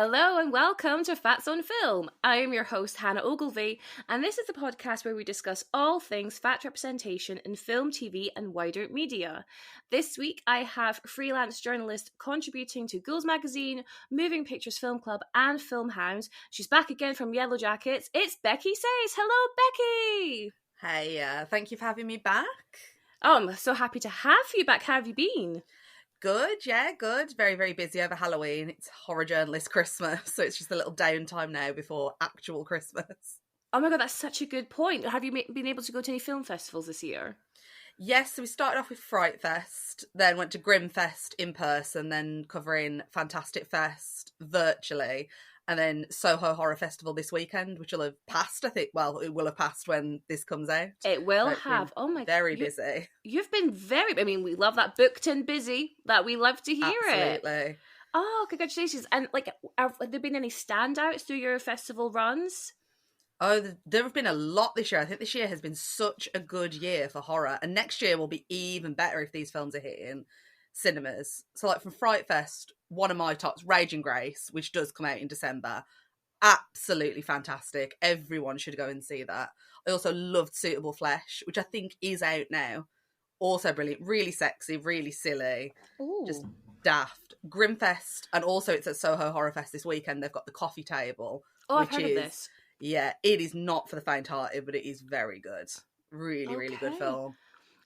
Hello and welcome to Fats on Film. I am your host, Hannah Ogilvie, and this is the podcast where we discuss all things fat representation in film, TV, and wider media. This week, I have freelance journalist contributing to Ghouls Magazine, Moving Pictures Film Club, and Film Hounds. She's back again from Yellow Jackets. It's Becci Sayce. Hello, Becky. Hey, thank you for having me back. Oh, I'm so happy to have you back. How have you been? Good, yeah, good. Very, very busy over Halloween. It's horror journalist Christmas, so it's just a little downtime now before actual Christmas. Oh my god, that's such a good point. Have you been able to go to any film festivals this year? Yes, so we started off with Fright Fest, then went to Grimfest in person, then covering Fantastic Fest virtually, and then Soho Horror Festival this weekend, which will have passed, I think. Well, it will have passed when this comes out. It will have. Oh my god. Very busy. You've been we love that booked and busy. That we love to hear it. Absolutely. Oh, congratulations. And have there been any standouts through your festival runs? Oh, there have been a lot this year. I think this year has been such a good year for horror. And next year will be even better if these films are hitting cinemas. So like from Fright Fest, one of my tops, Raging Grace, which does come out in December. Absolutely fantastic. Everyone should go and see that. I also loved Suitable Flesh, which I think is out now. Also brilliant. Really sexy, really silly. Ooh. Just daft. Grimfest, and also it's at Soho Horror Fest this weekend. They've got the coffee table. Oh, I've heard of this. Yeah, it is not for the faint-hearted, but it is very good. Really, really good film.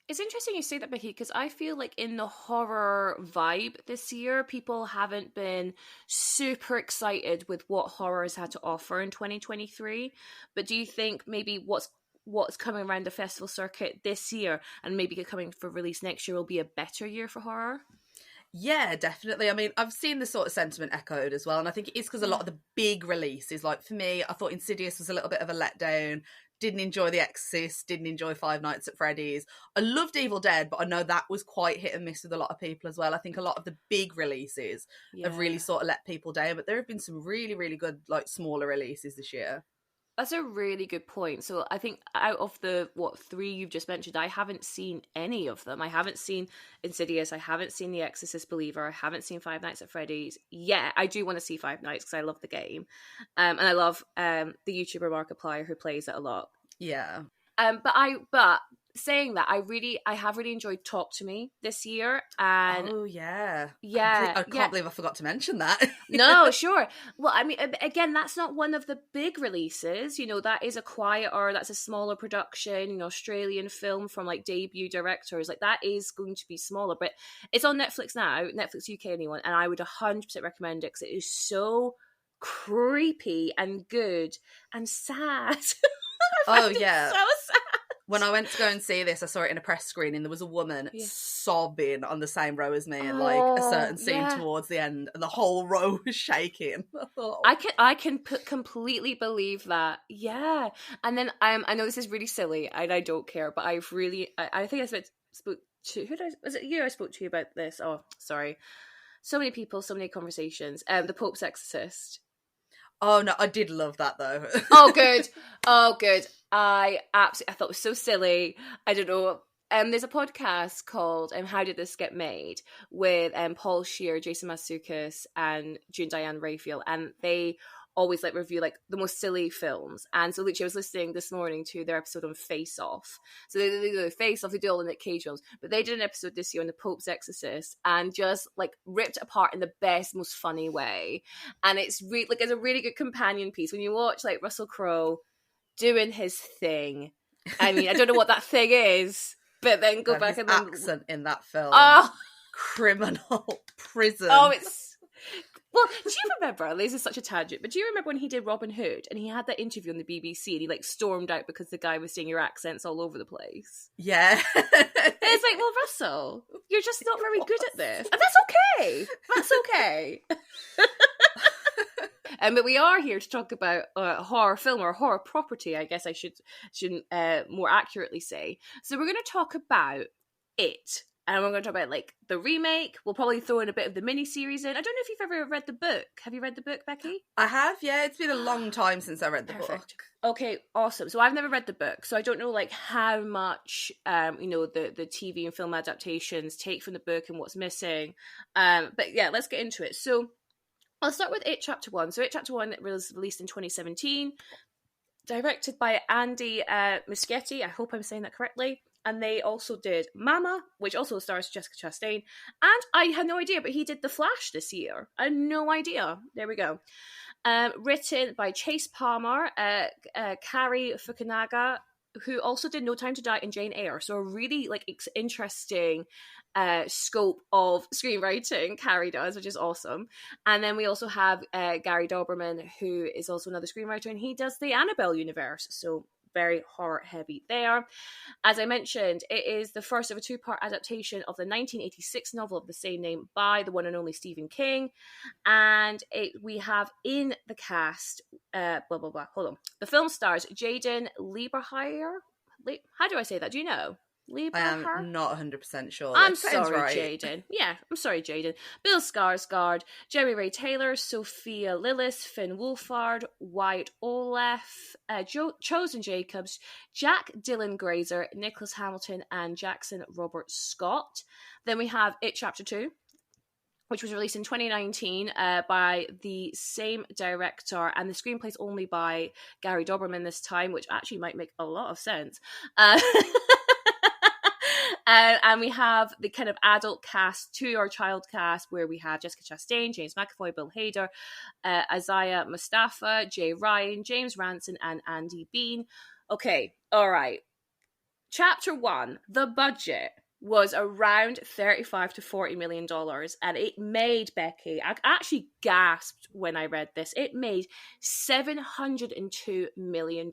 It's interesting you say that, Becky, because I feel like in the horror vibe this year, people haven't been super excited with what horror has had to offer in 2023. But do you think maybe what's coming around the festival circuit this year and maybe coming for release next year will be a better year for horror? Yeah, definitely. I mean, I've seen the sort of sentiment echoed as well, and I think it is because a lot of the big releases, like for me, I thought Insidious was a little bit of a letdown. Didn't enjoy The Exorcist, didn't enjoy Five Nights at Freddy's. I loved Evil Dead, but I know that was quite hit and miss with a lot of people as well. I think a lot of the big releases have really sort of let people down, but there have been some really, really good, like, smaller releases this year. That's a really good point. So I think out of the, three you've just mentioned, I haven't seen any of them. I haven't seen Insidious. I haven't seen The Exorcist Believer. I haven't seen Five Nights at Freddy's. Yeah, I do want to see Five Nights because I love the game. And I love the YouTuber Markiplier who plays it a lot. Yeah. But saying that, I have really enjoyed Talk to Me this year, and I can't believe I forgot to mention that. No, sure. Well, I mean, again, that's not one of the big releases. You know, that is that's a smaller production, Australian film from like debut directors. Like that is going to be smaller, but it's on Netflix now, Netflix UK, anyone, and I would 100% recommend it because it is so creepy and good and sad. Oh yeah, so sad. When I went to go and see this, I saw it in a press screening. There was a woman sobbing on the same row as me, and like a certain scene towards the end, and the whole row was shaking. I can completely believe that. Yeah, and then I know this is really silly, and I don't care, but I think I spoke to was it you? I spoke to you about this. Oh, sorry. So many people, so many conversations. The Pope's Exorcist. Oh no, I did love that though. Oh good. I thought it was so silly. I don't know. There's a podcast called How Did This Get Made with Paul Scheer, Jason Mantzoukas, and June Diane Raphael, and they always like review like the most silly films. And so literally I was listening this morning to their episode on Face Off. So they do Face Off, they do all the Nick Cage films, but they did an episode this year on the Pope's Exorcist and just like ripped it apart in the best, most funny way. And it's it's a really good companion piece when you watch like Russell Crowe doing his thing. I mean, I don't know what that thing is, but then go back and then accent in that film. Oh, criminal prison. Oh, it's. Well, do you remember, this is such a tangent, but do you remember when he did Robin Hood and he had that interview on the BBC and he like stormed out because the guy was saying your accents all over the place? Yeah. And it's like, well, Russell, you're just not very good at this. And that's okay. That's okay. But we are here to talk about a horror film or a horror property, I guess I should more accurately say. So we're going to talk about It. And we're going to talk about, like, the remake. We'll probably throw in a bit of the mini-series in. I don't know if you've ever read the book. Have you read the book, Becky? I have, yeah. It's been a long time since I read the book. Okay, awesome. So I've never read the book, so I don't know, like, how much, the TV and film adaptations take from the book and what's missing. But, yeah, let's get into it. So, I'll start with It Chapter 1. So It Chapter 1 was released in 2017, directed by Andy Muschietti. I hope I'm saying that correctly. And they also did Mama, which also stars Jessica Chastain. And I had no idea, but he did The Flash this year. I had no idea. There we go. Written by Chase Palmer, Kari Fukunaga, who also did No Time to Die and Jane Eyre. So a really interesting scope of screenwriting Carrie does, which is awesome. And then we also have Gary Doberman, who is also another screenwriter, and he does the Annabelle universe. So very horror heavy there. As I mentioned, it is the first of a two-part adaptation of the 1986 novel of the same name by the one and only Stephen King. And we have in the cast, hold on. The film stars Jaden Lieberherr. How do I say that? Do you know? I am not 100% sure. I'm sorry, right. Jaden. Yeah, I'm sorry, Jaden. Bill Skarsgård, Jeremy Ray Taylor, Sophia Lillis, Finn Wolfhard, Wyatt Oleff, Chosen Jacobs, Jack Dylan Grazer, Nicholas Hamilton, and Jackson Robert Scott. Then we have It Chapter 2, which was released in 2019 by the same director, and the screenplay's only by Gary Doberman this time, which actually might make a lot of sense. And we have the kind of adult cast to our child cast, where we have Jessica Chastain, James McAvoy, Bill Hader, Isaiah Mustafa, Jay Ryan, James Ranson, and Andy Bean. Okay, all right. Chapter 1, the budget was around $35 to $40 million, and it made, Becky, I actually gasped when I read this, it made $702 million,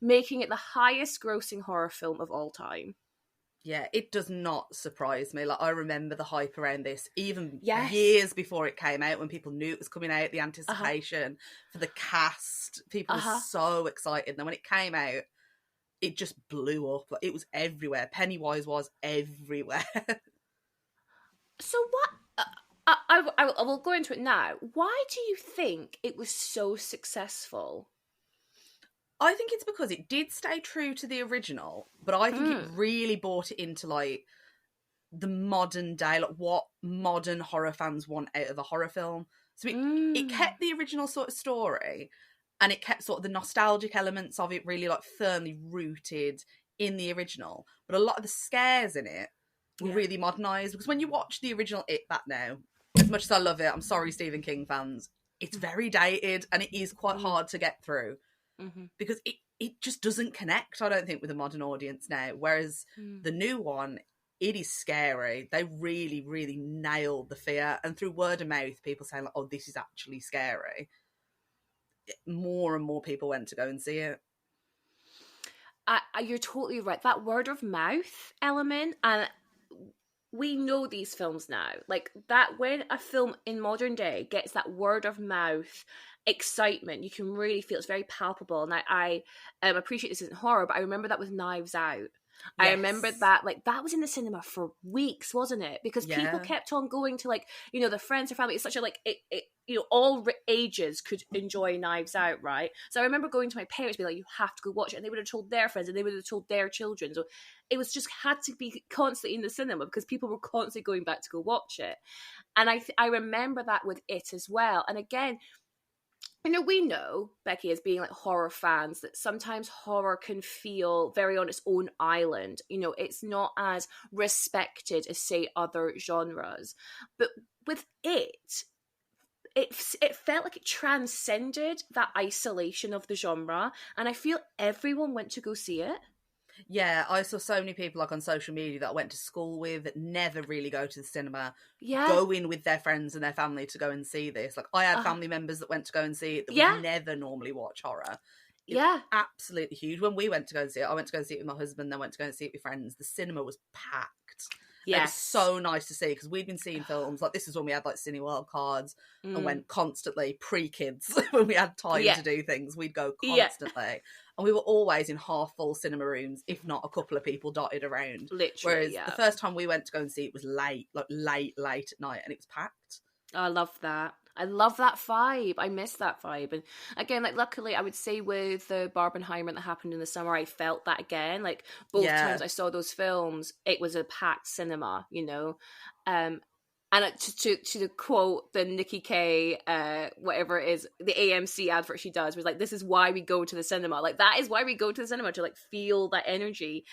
making it the highest grossing horror film of all time. Yeah, it does not surprise me. Like, I remember the hype around this, even years before it came out, when people knew it was coming out, the anticipation for the cast. People were so excited. And then when it came out, it just blew up. Like, it was everywhere. Pennywise was everywhere. So what... I will go into it now. Why do you think it was so successful? I think it's because it did stay true to the original, but I think it really brought it into, like, the modern day, like what modern horror fans want out of a horror film. So it kept the original sort of story, and it kept sort of the nostalgic elements of it really, like, firmly rooted in the original. But a lot of the scares in it were really modernised, because when you watch the original It back now, as much as I love it, I'm sorry, Stephen King fans, it's very dated, and it is quite hard to get through. Because it just doesn't connect, I don't think, with a modern audience now. Whereas the new one, it is scary. They really, really nailed the fear. And through word of mouth, people saying, like, oh, this is actually scary, more and more people went to go and see it. You're totally right. That word of mouth element, and we know these films now. Like, that when a film in modern day gets that word of mouth excitement, you can really feel it's very palpable. And I appreciate this isn't horror, but I remember that with Knives Out. I remember that, like, that was in the cinema for weeks, wasn't it? Because people kept on going to, like, you know, the friends or family. It's such a, like, you know, all ages could enjoy Knives Out, right? So I remember going to my parents, be like, you have to go watch it, and they would have told their friends, and they would have told their children. So it was just had to be constantly in the cinema because people were constantly going back to go watch it. And I remember that with It as well. And again, you know, we know, Becky, as being like horror fans, that sometimes horror can feel very on its own island. You know, it's not as respected as, say, other genres. But with it felt like it transcended that isolation of the genre. And I feel everyone went to go see it. Yeah, I saw so many people, like, on social media that I went to school with that never really go to the cinema, go in with their friends and their family to go and see this. Like, I had family members that went to go and see it that would never normally watch horror. It's absolutely huge. When we went to go and see it, I went to go and see it with my husband, then went to go and see it with friends. The cinema was packed. Yes. It was so nice to see, because we'd been seeing films, like, this is when we had, like, Cineworld cards and went constantly, pre-kids, when we had time to do things, we'd go constantly. And we were always in half-full cinema rooms, if not a couple of people dotted around. Literally, Whereas the first time we went to go and see it was late at night, and it was packed. I love that. I love that vibe. I miss that vibe. And again, like, luckily, I would say with the Barbenheimer that happened in the summer, I felt that again. Like, both times I saw those films, it was a packed cinema, you know. And to quote the Nikki K, whatever it is, the AMC advert she does, was like, "This is why we go to the cinema. Like that is why we go to the cinema, to like feel that energy."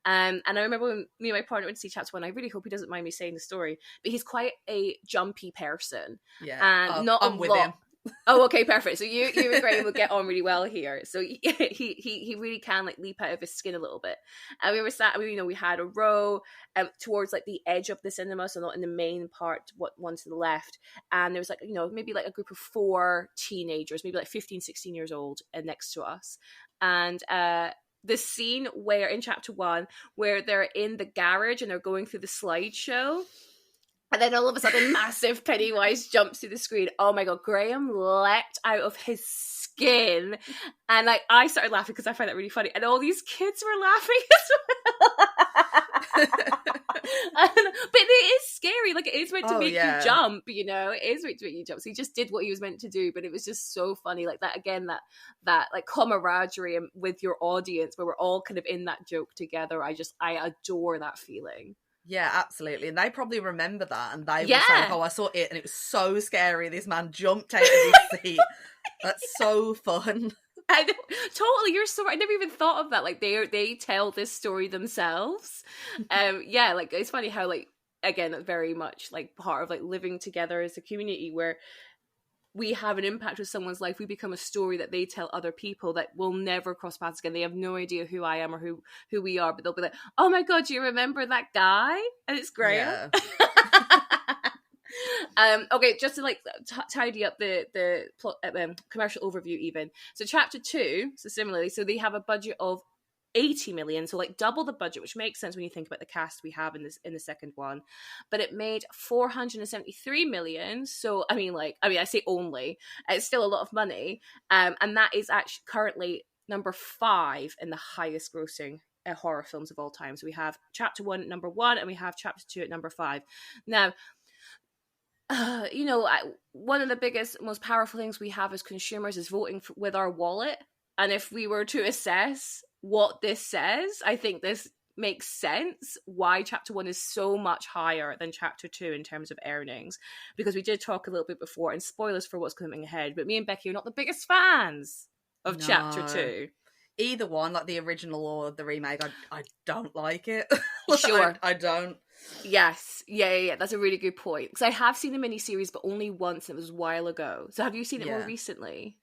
And I remember when me and my partner went to see Chapter One. I really hope he doesn't mind me saying the story, but he's quite a jumpy person, Yeah, and not I'm a with lot. him. Oh, okay, perfect. So you and Graham will get on really well here. So he really can like leap out of his skin a little bit. And we were sat, we had a row towards like the edge of the cinema, so not in the main part, one to the left. And there was like, maybe like a group of 4 teenagers, maybe like 15, 16 years old, next to us. And the scene where in Chapter One, where they're in the garage and they're going through the slideshow. And then all of a sudden, massive Pennywise jumps through the screen. Oh my God, Graham leapt out of his skin. And like, I started laughing because I find that really funny. And all these kids were laughing as well. But it is scary. Like, it is meant to make you jump, It is meant to make you jump. So he just did what he was meant to do. But it was just so funny. Like that, again, that like camaraderie with your audience where we're all kind of in that joke together. I adore that feeling. Yeah, absolutely. And they probably remember that. And they will say, I saw it and it was so scary. This man jumped out of his seat. That's so fun. I know, totally, you're so right. I never even thought of that. Like they tell this story themselves. Like it's funny how like, again, very much like part of like living together as a community where we have an impact with someone's life. We become a story that they tell other people that will never cross paths again. They have no idea who I am or who we are, but they'll be like, "Oh my God, do you remember that guy?" And it's Graham. Yeah. Okay, just to like tidy up the plot, commercial overview even. So Chapter 2, so similarly, so they have a budget of 80 million, so like double the budget, which makes sense when you think about the cast we have in the second one. But it made 473 million. So I say only, it's still a lot of money. And that is actually currently number 5 in the highest grossing horror films of all time. So we have Chapter 1 at number 1, and we have Chapter 2 at number 5. Now, one of the biggest, most powerful things we have as consumers is voting with our wallet. And if we were to assess what this says, I think this makes sense why Chapter 1 is so much higher than Chapter 2 in terms of earnings. Because we did talk a little bit before, and spoilers for what's coming ahead, but me and Becky are not the biggest fans of Chapter 2. Either one, like the original or the remake, I don't like it. Sure. I don't. Yes. Yeah. That's a really good point. Because I have seen the miniseries, but only once. It was a while ago. So have you seen it more recently?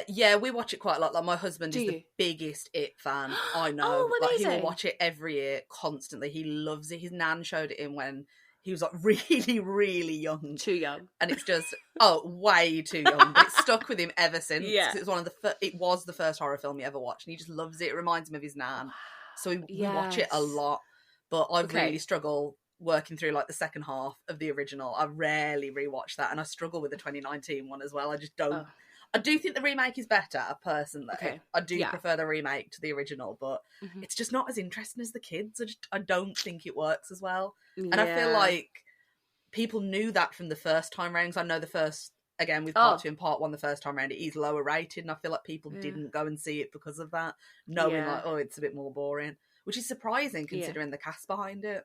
Yeah, we watch it quite a lot. Like my husband is the biggest It fan. I know. Oh, like he will watch it every year constantly. He loves it. His nan showed it in when he was like really, really young. Too young. And it's just way too young. But it's stuck with him ever since. Yeah. It was the first horror film he ever watched, and he just loves it. It reminds him of his nan. So we watch it a lot. But I really struggle working through like the second half of the original. I rarely rewatch that, and I struggle with the 2019 one as well. I just don't. I do think the remake is better, personally. Okay. I do prefer the remake to the original, but it's just not as interesting as the kids. I don't think it works as well. And I feel like people knew that from the first time round. I know the first, again, with part 2 and part 1, the first time round, it is lower rated, and I feel like people didn't go and see it because of that, knowing like, it's a bit more boring, which is surprising considering the cast behind it.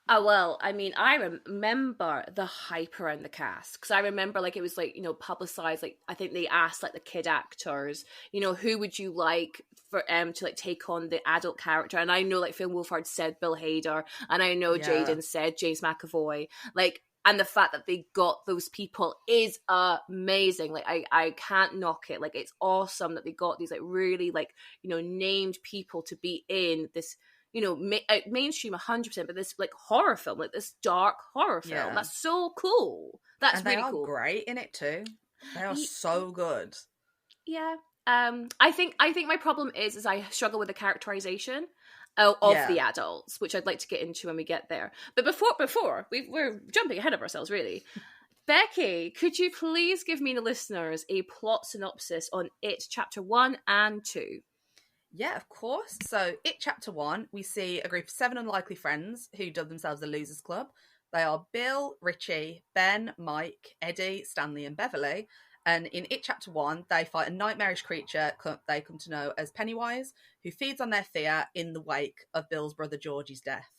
Oh, well, I mean, I remember the hype around the cast, because I remember, like, it was, like, publicized, like, I think they asked, like, the kid actors, who would you like for to, like, take on the adult character, and I know, like, Phil Wolfhard said Bill Hader, and I know Jaden said James McAvoy, like, and the fact that they got those people is amazing. Like, I can't knock it. Like, it's awesome that they got these, like, really, like, named people to be in this, mainstream 100%, but this like horror film, like this dark horror film. That's so cool. That's really cool. And they are great in it too. They are so good. Yeah. I think my problem is I struggle with the characterization of the adults, which I'd like to get into when we get there. But before we're jumping ahead of ourselves, really. Becky, could you please give me and the listeners a plot synopsis on It Chapter 1 and 2? Yeah, of course. So, It Chapter 1, we see a group of 7 unlikely friends who dub themselves the Losers Club. They are Bill, Richie, Ben, Mike, Eddie, Stanley and Beverly. And in It Chapter 1, they fight a nightmarish creature they come to know as Pennywise, who feeds on their fear in the wake of Bill's brother Georgie's death.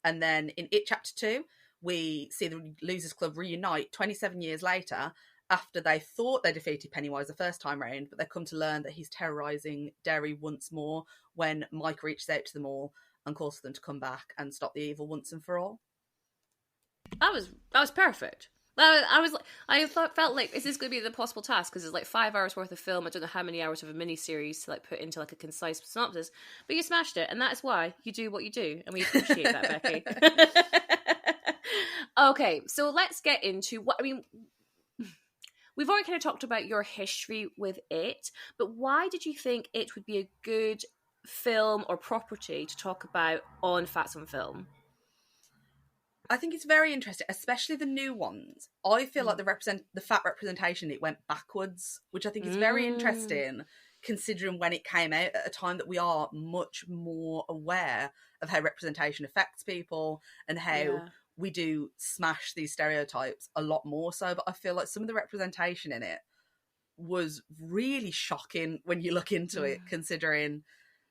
And then in It Chapter 2, we see the Losers Club reunite 27 years later after they thought they defeated Pennywise the first time round, but they come to learn that he's terrorising Derry once more when Mike reaches out to them all and calls for them to come back and stop the evil once and for all. That was perfect. Felt like, is this going to be the possible task? Because it's like 5 hours worth of film. I don't know how many hours of a miniseries to like put into like a concise synopsis, but you smashed it, and that is why you do what you do, and we appreciate that, Becky. Okay, so let's get into what I mean. We've already kind of talked about your history with it, but why did you think it would be a good film or property to talk about on Facts on Film? I think it's very interesting, especially the new ones. I feel like the fat representation, it went backwards, which I think is very interesting, considering when it came out at a time that we are much more aware of how representation affects people and how we do smash these stereotypes a lot more so. But I feel like some of the representation in it was really shocking when you look into it, considering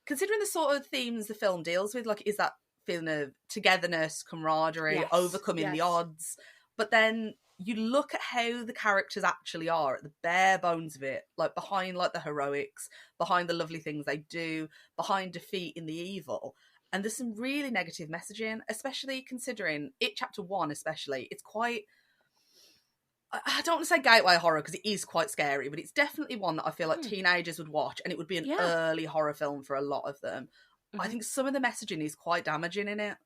the sort of themes the film deals with. Like, is that feeling of togetherness, camaraderie, overcoming the odds. But then you look at how the characters actually are at the bare bones of it, like behind like the heroics, behind the lovely things they do, behind defeating the evil. And there's some really negative messaging, especially considering it, chapter 1 especially. It's quite, I don't want to say gateway horror because it is quite scary, but it's definitely one that I feel like teenagers would watch, and it would be an early horror film for a lot of them. I think some of the messaging is quite damaging in it.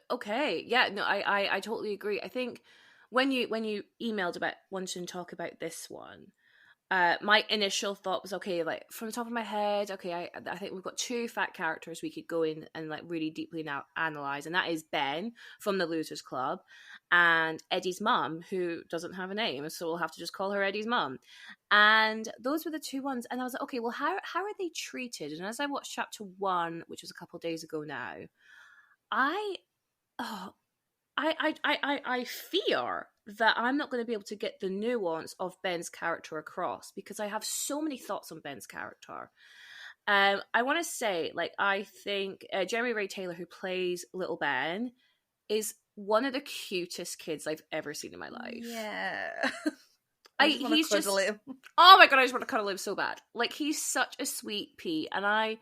Okay, yeah, no, I totally agree. I think when you emailed about wanting to talk about this one, my initial thought was, okay, like from the top of my head, okay, I think we've got 2 fat characters we could go in and like really deeply now analyze, and that is Ben from the Losers Club and Eddie's mum, who doesn't have a name, so we'll have to just call her Eddie's mum. And those were the 2 ones, and I was like, okay, well, how are they treated? And as I watched chapter 1, which was a couple of days ago now, I fear that I'm not going to be able to get the nuance of Ben's character across, because I have so many thoughts on Ben's character. I want to say, like, I think Jeremy Ray Taylor, who plays Little Ben, is one of the cutest kids I've ever seen in my life. Yeah. He's just, oh my god, I just want to cuddle him so bad. Like, he's such a sweet pea, and I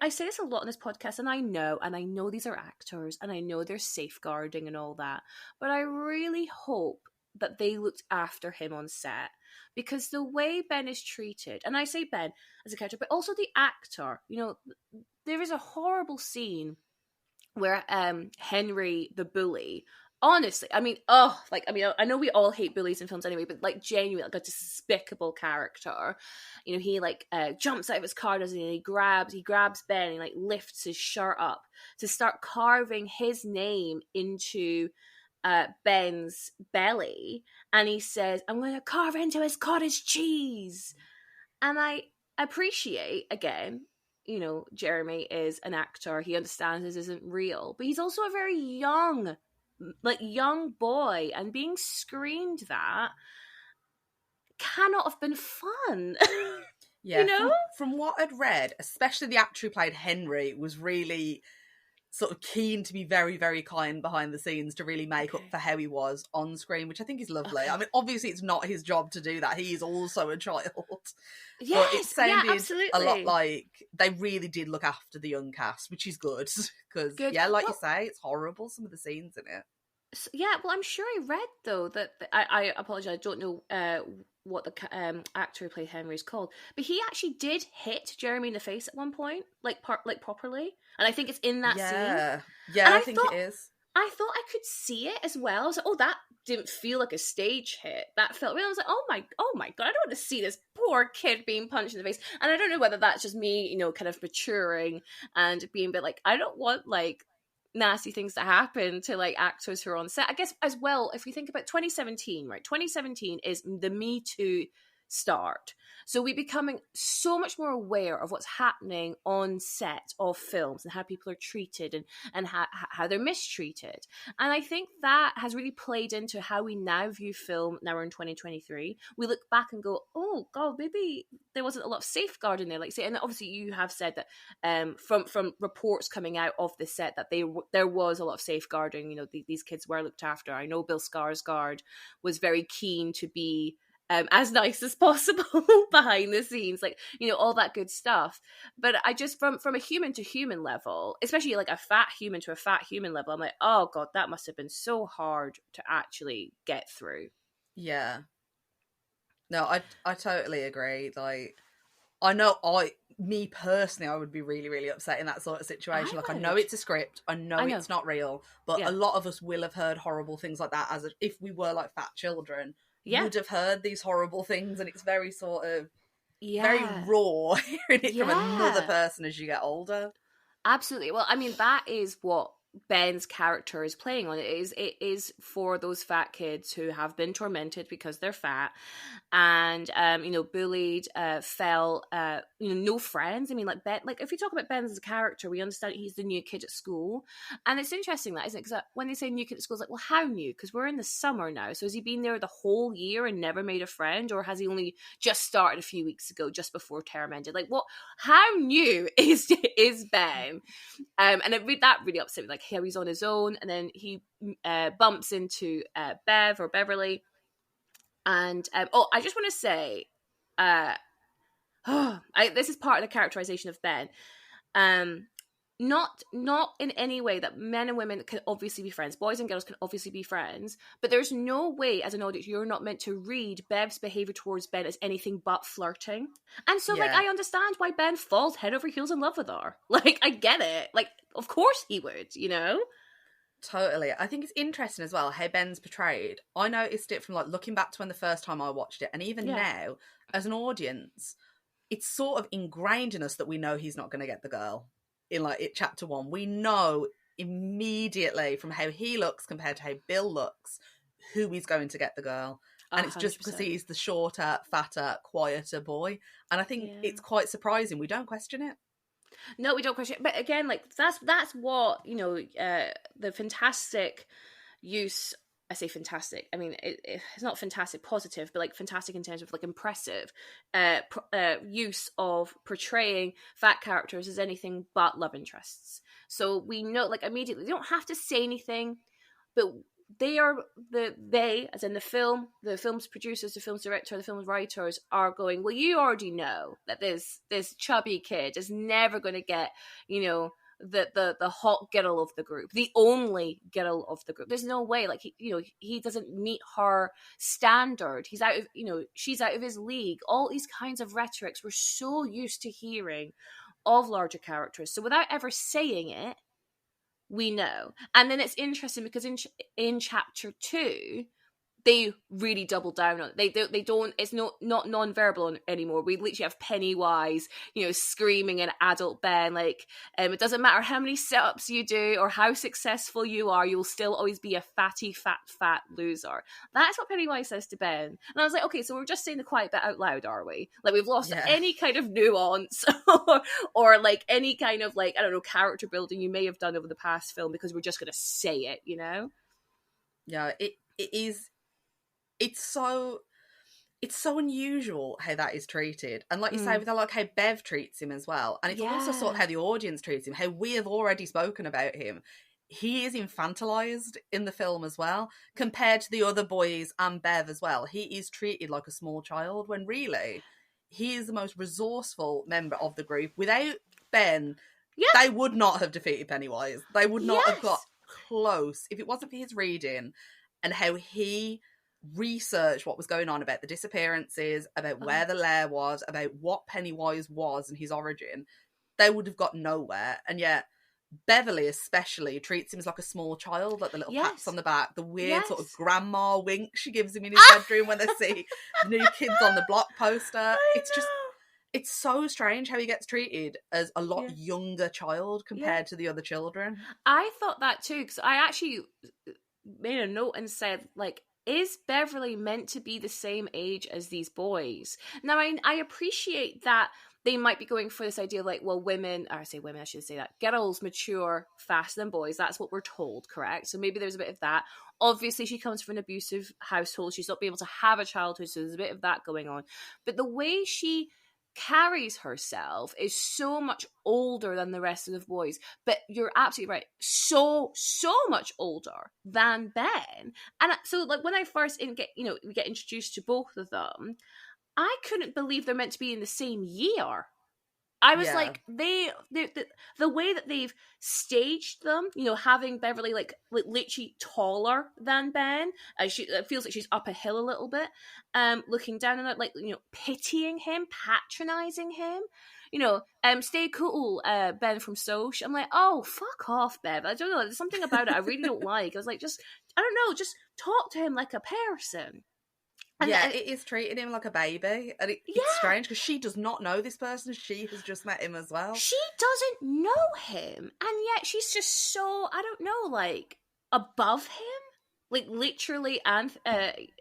say this a lot on this podcast, and I know these are actors, and I know they're safeguarding and all that, but I really hope that they looked after him on set, because the way Ben is treated, and I say Ben as a character, but also the actor, you know, there is a horrible scene where Henry the bully, honestly, I know we all hate bullies in films anyway, but like genuinely, like a despicable character. You know, he like jumps out of his car, doesn't he? And he grabs Ben, and he like lifts his shirt up to start carving his name into Ben's belly, and he says, "I'm going to carve into his cottage cheese." And I appreciate, again, you know, Jeremy is an actor. He understands this isn't real, but he's also a very young boy, and being screamed that cannot have been fun. Yeah, you know? From what I'd read, especially the actor who played Henry was really sort of keen to be very, very kind behind the scenes to really make up for how he was on screen, which I think is lovely. I mean, obviously it's not his job to do that. He is also a child. Yes, but it sounded absolutely. a lot like they really did look after the young cast, which is good. Because, you say, it's horrible, some of the scenes in it. Yeah, well, I'm sure I read, though, that I apologize, I don't know what the actor who played Henry is called, but he actually did hit Jeremy in the face at one point, like properly, and I think it's in that scene. Yeah, I think it is. I thought I could see it as well. I was like, oh, that didn't feel like a stage hit. That felt real. I was like, oh my god, I don't want to see this poor kid being punched in the face. And I don't know whether that's just me, you know, kind of maturing and being a bit like, I don't want like nasty things to happen to like actors who are on set. I guess as well, if we think about 2017, right? 2017 is the Me Too start. So we're becoming so much more aware of what's happening on set of films and how people are treated and how they're mistreated. And I think that has really played into how we now view film. Now we're in 2023. We look back and go, oh God, maybe there wasn't a lot of safeguarding there. Like, say, and obviously you have said that from reports coming out of the set that there was a lot of safeguarding. You know, these kids were looked after. I know Bill Skarsgård was very keen to be as nice as possible behind the scenes, like, you know, all that good stuff. But I just, from a human to human level, especially like a fat human to a fat human level, I'm like, oh God, that must have been so hard to actually get through. Yeah. No, I totally agree. Like, me personally, I would be really, really upset in that sort of situation. Like, I know it's a script, I know it's not real, but a lot of us will have heard horrible things like that if we were like fat children. Would have heard these horrible things, and it's very sort of very raw hearing it from another person as you get older. Absolutely. Well, I mean, that is what Ben's character is playing on. It is for those fat kids who have been tormented because they're fat and you know, bullied, felt you know, no friends. I mean, like Ben, like if we talk about Ben as a character, we understand he's the new kid at school. And it's interesting, that isn't it? Because when they say new kid at school, it's like, well, how new? Because we're in the summer now. So has he been there the whole year and never made a friend, or has he only just started a few weeks ago, just before term ended? Like, what? How new is Ben? And that really upset me. Like, how he's on his own, and then he bumps into Beverly. And I just want to say, this is part of the characterization of Ben. Not in any way that men and women can obviously be friends. Boys and girls can obviously be friends, but there's no way as an audience you're not meant to read Bev's behavior towards Ben as anything but flirting. And so, like, I understand why Ben falls head over heels in love with her. Like, I get it. Like, of course he would, you know? Totally. I think it's interesting as well how Ben's portrayed. I noticed it from like looking back to when the first time I watched it, and even now, as an audience, it's sort of ingrained in us that we know he's not going to get the girl. In like chapter 1, we know immediately from how he looks compared to how Bill looks who he's going to get the girl. And 100%. It's just because he's the shorter, fatter, quieter boy. And I think it's quite surprising. We don't question it. No, we don't question it. But again, like, that's what, you know, the fantastic use. I say fantastic. I mean, it's not fantastic positive, but like fantastic in terms of like impressive use of portraying fat characters as anything but love interests. So we know, like, immediately, they don't have to say anything, but they are they, as in the film's producers, the film's director, the film's writers, are going, well, you already know that this chubby kid is never going to get, you know, the hot girl of the group, the only girl of the group. There's no way, like, he doesn't meet her standard. He's out of, you know, she's out of his league. All these kinds of rhetorics we're so used to hearing of larger characters. So without ever saying it, we know. And then it's interesting because in chapter 2, they really double down on it. They don't. It's not non-verbal anymore. We literally have Pennywise, you know, screaming at adult Ben, like, it doesn't matter how many sit-ups you do or how successful you are, you'll still always be a fatty, fat loser. That's what Pennywise says to Ben. And I was like, okay, so we're just saying the quiet bit out loud, are we? Like, we've lost any kind of nuance or like any kind of, like, I don't know, character building you may have done over the past film because we're just going to say it, you know? Yeah, it is. It's so unusual how that is treated. And like you say, with like how Bev treats him as well. And it's also sort of how the audience treats him, how we have already spoken about him. He is infantilized in the film as well, compared to the other boys and Bev as well. He is treated like a small child, when really, he is the most resourceful member of the group. Without Ben, they would not have defeated Pennywise. They would not have got close if it wasn't for his reading and how he research what was going on about the disappearances, about where the lair was, about what Pennywise was and his origin. They would have got nowhere. And yet Beverly especially treats him as like a small child, like the little pats on the back, the weird sort of grandma wink she gives him in his bedroom when they see New Kids on the Block poster. It's so strange how he gets treated as a lot younger child compared to the other children. I thought that too, because I actually made a note and said, like, is Beverly meant to be the same age as these boys? Now, I appreciate that they might be going for this idea of like, well, women, or I say women, I should say that, girls mature faster than boys. That's what we're told, correct? So maybe there's a bit of that. Obviously, she comes from an abusive household. She's not been able to have a childhood, so there's a bit of that going on. But the way she carries herself is so much older than the rest of the boys. But you're absolutely right. So much older than Ben. And so like when I first we get introduced to both of them, I couldn't believe they're meant to be in the same year. I was like, the way that they've staged them, having Beverly like literally taller than Ben, it feels like she's up a hill a little bit, looking down on it, like pitying him, patronizing him, stay cool, Ben from Soch. I'm like, oh, fuck off, Bev. I don't know, there's something about it I really don't like. I was like, just talk to him like a person. And it is treating him like a baby. And it's strange because she does not know this person. She has just met him as well. She doesn't know him. And yet she's just so, I don't know, like, above him. Like, literally and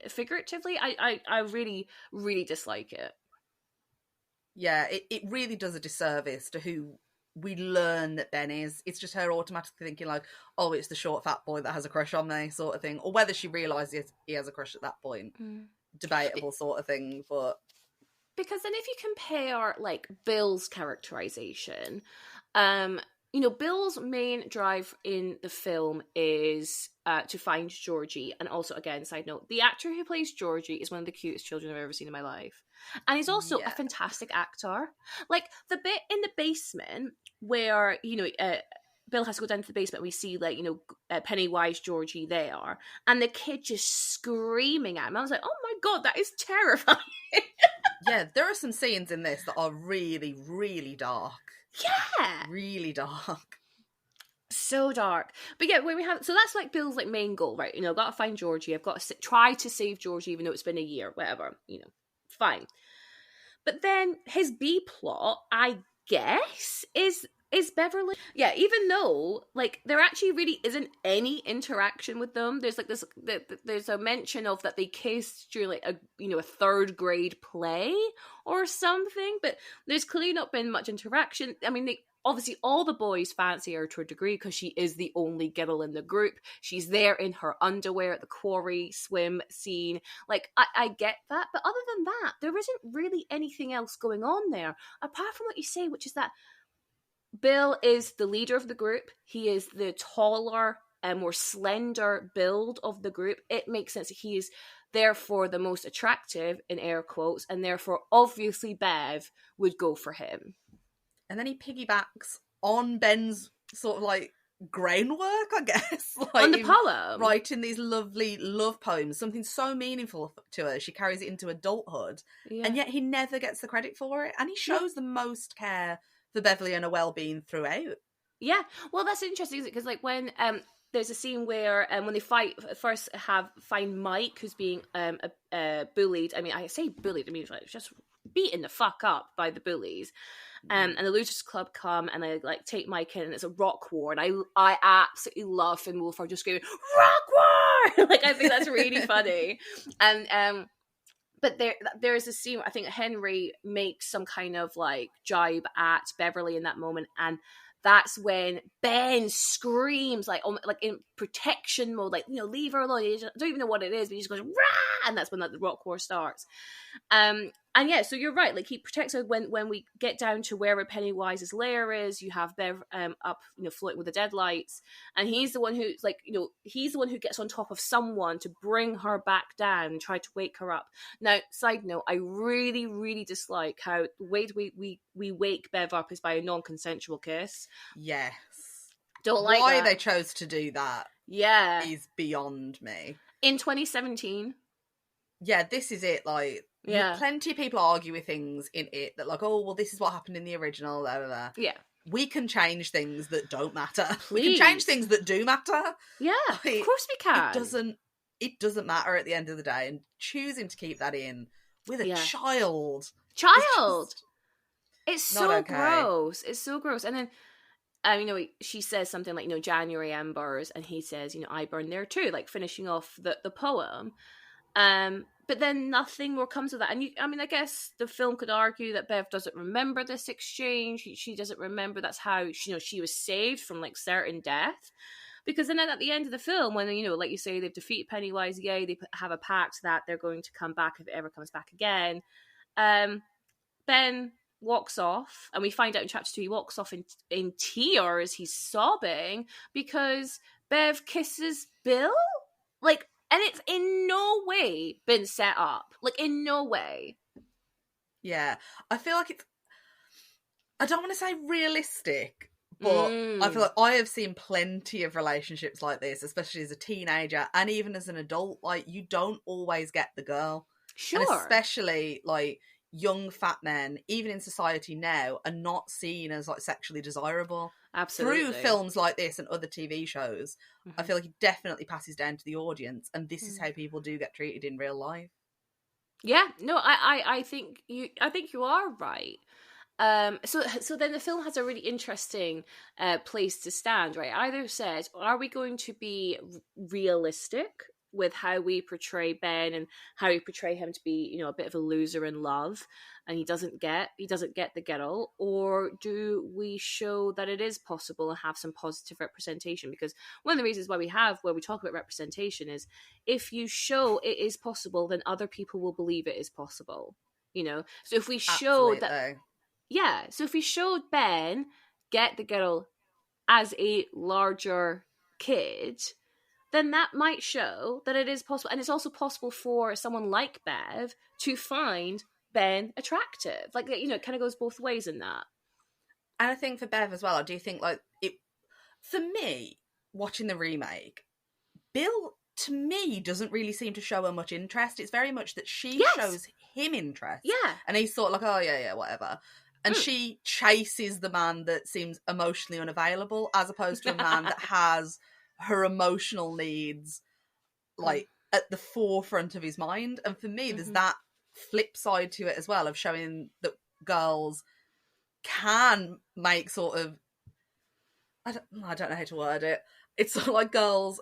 figuratively. I really, really dislike it. Yeah, it really does a disservice to who we learn that Ben is. It's just her automatically thinking like, oh, it's the short fat boy that has a crush on me sort of thing. Or whether she realises he has a crush at that point. Debatable sort of thing, but because then if you compare like Bill's characterization, Bill's main drive in the film is to find Georgie. And also, again, side note, the actor who plays Georgie is one of the cutest children I've ever seen in my life, and he's also a fantastic actor. Like the bit in the basement where Bill has to go down to the basement. We see Pennywise, Georgie there, and the kid just screaming at him. I was like, oh my god, that is terrifying. Yeah, there are some scenes in this that are really, really dark. Yeah, really dark. So dark. But yeah, when we have, so that's like Bill's like main goal, right? I've got to find Georgie. I've got to try to save Georgie, even though it's been a year, whatever. Fine. But then his B plot, I guess, is Beverly. Yeah, even though like there actually really isn't any interaction with them. There's like this, there's a mention of that they kissed during like a third grade play or something, but there's clearly not been much interaction. I mean, obviously all the boys fancy her to a degree because she is the only girl in the group. She's there in her underwear at the quarry swim scene. Like, I get that. But other than that, there isn't really anything else going on there. Apart from what you say, which is that Bill is the leader of the group. He is the taller and more slender build of the group. It makes sense that he is therefore the most attractive, in air quotes, and therefore obviously Bev would go for him. And then he piggybacks on Ben's sort of like groundwork, I guess. Like, on the poem. Writing these lovely love poems, something so meaningful to her. She carries it into adulthood. Yeah. And yet he never gets the credit for it. And he shows the most care for Beverly and her well-being throughout. Yeah. Well, that's interesting, isn't it? Because like when there's a scene where when they find Mike, who's being bullied. I mean, I say bullied, I mean like just beaten the fuck up by the bullies. And the Losers Club come and they like take Mike in, and it's a rock war, and I absolutely love Finn Wolfhard just screaming rock war. Like I think that's really funny. And but there is a scene where I think Henry makes some kind of like jibe at Beverly in that moment, and that's when Ben screams like in protection mode, like leave her alone. I don't even know what it is, but he just goes rah, and that's when the rock war starts. And yeah, so you're right. Like he protects her when we get down to wherever Pennywise's lair is. You have Bev up, floating with the deadlights, and he's the one who's like, he's the one who gets on top of someone to bring her back down and try to wake her up. Now, side note, I really, really dislike how the way we wake Bev up is by a non-consensual kiss. Yes, don't like why that. They chose to do that. Yeah, is beyond me. In 2017. Yeah, this is it. Like. Yeah. Plenty of people argue with things in it that like, oh, well, this is what happened in the original, blah, blah, blah. Yeah. We can change things that don't matter. Please. We can change things that do matter. Yeah, like, of course we can. It doesn't matter at the end of the day. And choosing to keep that in with a child. It's so gross. It's so gross. And then she says something like, January embers, and he says, I burn there too, like finishing off the poem. But then nothing more comes of that. And I guess the film could argue that Bev doesn't remember this exchange. She doesn't remember that's how she was saved from like certain death. Because then at the end of the film, when like you say, they've defeated Pennywise, yay, they have a pact that they're going to come back if it ever comes back again. Ben walks off, and we find out in chapter 2 he walks off in tears. He's sobbing because Bev kisses Bill. Like, and it's in no way been set up. Like, in no way. Yeah. I feel like it's... I don't want to say realistic, but I feel like I have seen plenty of relationships like this, especially as a teenager and even as an adult. Like, you don't always get the girl. Sure. And especially, like, young fat men, even in society now, are not seen as, like, sexually desirable. Absolutely. Through films like this and other TV shows, I feel like it definitely passes down to the audience, and this is how people do get treated in real life. Yeah, no, I think you are right. So then the film has a really interesting place to stand, right? Either says, are we going to be realistic with how we portray Ben and how we portray him to be, a bit of a loser in love, and he doesn't get the girl, or do we show that it is possible and have some positive representation? Because one of the reasons why we talk about representation is if you show it is possible, then other people will believe it is possible. So if we show Absolutely. so if we showed Ben get the girl as a larger kid, then that might show that it is possible. And it's also possible for someone like Bev to find Ben attractive. Like, it kind of goes both ways in that. And I think for Bev as well, I do think, like, it... For me, watching the remake, Bill, to me, doesn't really seem to show her much interest. It's very much that she shows him interest. Yeah. And he's sort of like, oh, yeah, whatever. And she chases the man that seems emotionally unavailable, as opposed to a man that has her emotional needs, like, at the forefront of his mind. And for me, there's that flip side to it as well, of showing that girls can make sort of... I don't know how to word it. It's sort of like girls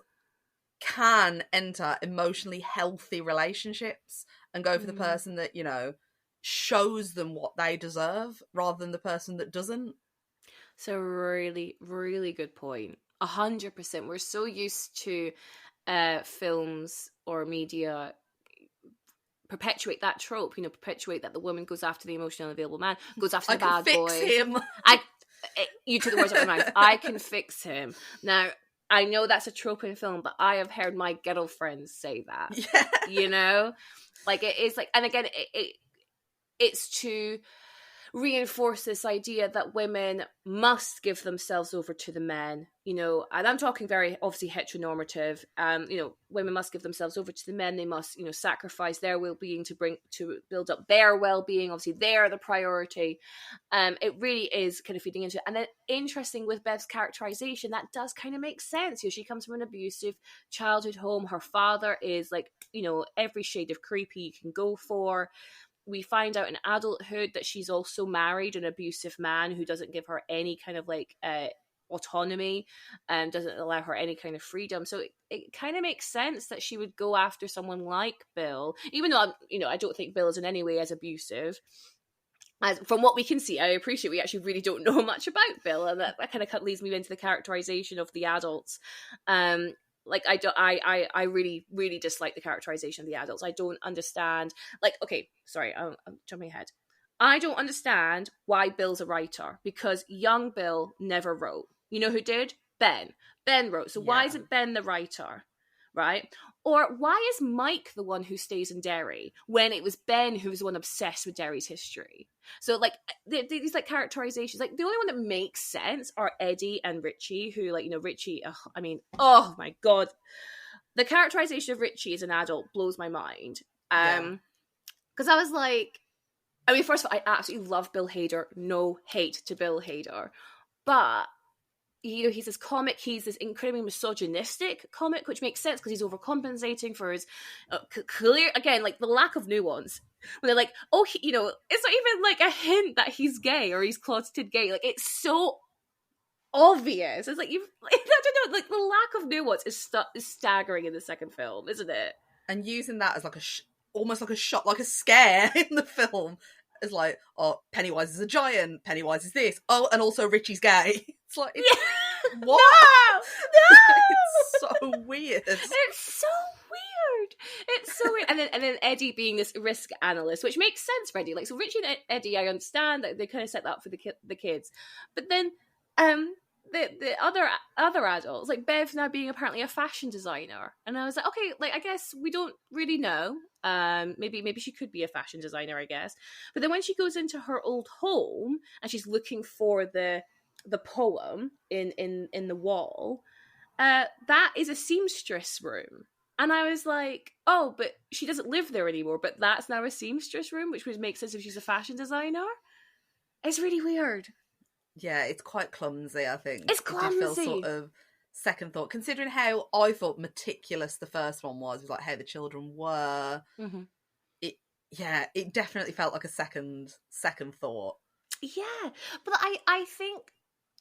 can enter emotionally healthy relationships and go for the person that, shows them what they deserve rather than the person that doesn't. So really, really good point. 100%. We're so used to films or media perpetuate that trope, perpetuate that the woman goes after the emotionally unavailable man, goes after the bad boy. I can fix him. You took the words out of my mouth. I can fix him. Now, I know that's a trope in film, but I have heard my girlfriends say that. Yeah. Like, it is like, and again, it's to reinforce this idea that women must give themselves over to the men, and I'm talking very obviously heteronormative. Women must give themselves over to the men. They must, sacrifice their well-being to build up their well-being. Obviously, they're the priority. It really is kind of feeding into it. And then, interesting with Bev's characterization, that does kind of make sense. She comes from an abusive childhood home. Her father is like, every shade of creepy you can go for. We find out in adulthood that she's also married an abusive man who doesn't give her any kind of like autonomy and doesn't allow her any kind of freedom. So it kind of makes sense that she would go after someone like Bill, even though I don't think Bill is in any way as abusive. As from what we can see, I appreciate we actually really don't know much about Bill, and that kind of leads me into the characterization of the adults. I really, really dislike the characterization of the adults. I don't understand. Like, okay, sorry, I'm jumping ahead. I don't understand why Bill's a writer, because young Bill never wrote. You know who did? Ben. Ben wrote. So why isn't Ben the writer? Right? Or why is Mike the one who stays in Derry when it was Ben who was the one obsessed with Derry's history? So, like, these, like, characterizations, like, the only one that makes sense are Eddie and Richie, who, like, Richie, oh my God. The characterization of Richie as an adult blows my mind. Because I was like, first of all, I absolutely love Bill Hader. No hate to Bill Hader. But he's this comic, he's this incredibly misogynistic comic, which makes sense because he's overcompensating for his clear, again, like the lack of nuance. When they're like, oh, it's not even like a hint that he's gay or he's closeted gay. Like, it's so obvious. It's like you've I don't know, like the lack of nuance is staggering in the second film, isn't it? And using that as like almost like a shot, like a scare in the film. It's like, oh, Pennywise is a giant, Pennywise is this, oh, and also Richie's gay. It's like, what? It's so weird. It's so weird. It's so weird. And then Eddie being this risk analyst, which makes sense for Eddie. Like, so Richie and Eddie, I understand that they kind of set that up for the kids, but then the other adults, like Bev now being apparently a fashion designer, and I was like, okay, like I guess we don't really know. Maybe she could be a fashion designer, I guess. But then when she goes into her old home and she's looking for the poem in the wall, that is a seamstress room. And I was like, oh, but she doesn't live there anymore, but that's now a seamstress room, which would make sense if she's a fashion designer. It's really weird. Yeah, it's quite clumsy, I think. It's clumsy. It did feel sort of second thought, considering how I thought meticulous the first one was like how the children were. Mm-hmm. It definitely felt like a second thought. Yeah, but I think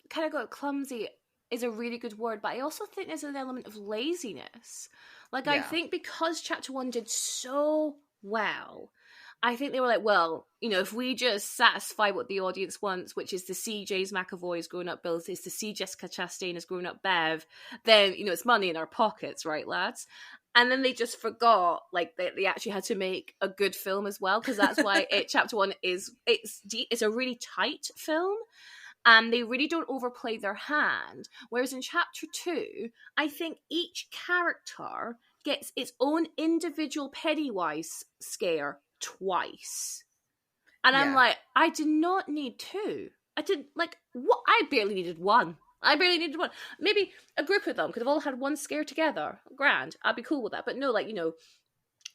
kind of got clumsy is a really good word, but I also think there's an element of laziness. Like, I think because chapter 1 did so well, I think they were like, well, you know, if we just satisfy what the audience wants, which is to see James McAvoy as grown up Bill, is to see Jessica Chastain as grown up Bev, then, you know, it's money in our pockets, right, lads? And then they just forgot, like, they actually had to make a good film as well, because that's why chapter 1 it's a really tight film. And they really don't overplay their hand. Whereas in chapter 2, I think each character gets its own individual Pennywise scare twice. And I'm like, I did not need two. I did, like, what? I barely needed one. Maybe a group of them could have all had one scare together. Grand. I'd be cool with that. But no, like, you know,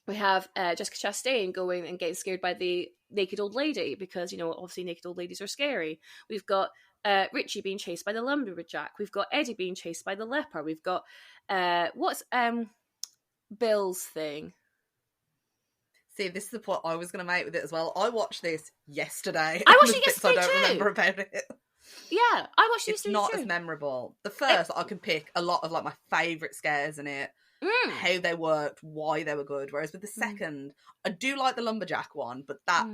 we have Jessica Chastain going and getting scared by the naked old lady because, you know, obviously naked old ladies are scary. We've got Richie being chased by the lumberjack. We've got Eddie being chased by the leper. We've got what's Bill's thing? See, this is the point I was going to make with it as well. I watched this yesterday. I watched it yesterday too. I don't remember about it. Yeah, I watched it yesterday too. It's not as memorable. The first, I can pick a lot of like my favourite scares in it. How they worked, why they were good. Whereas with the second, I do like the lumberjack one, but that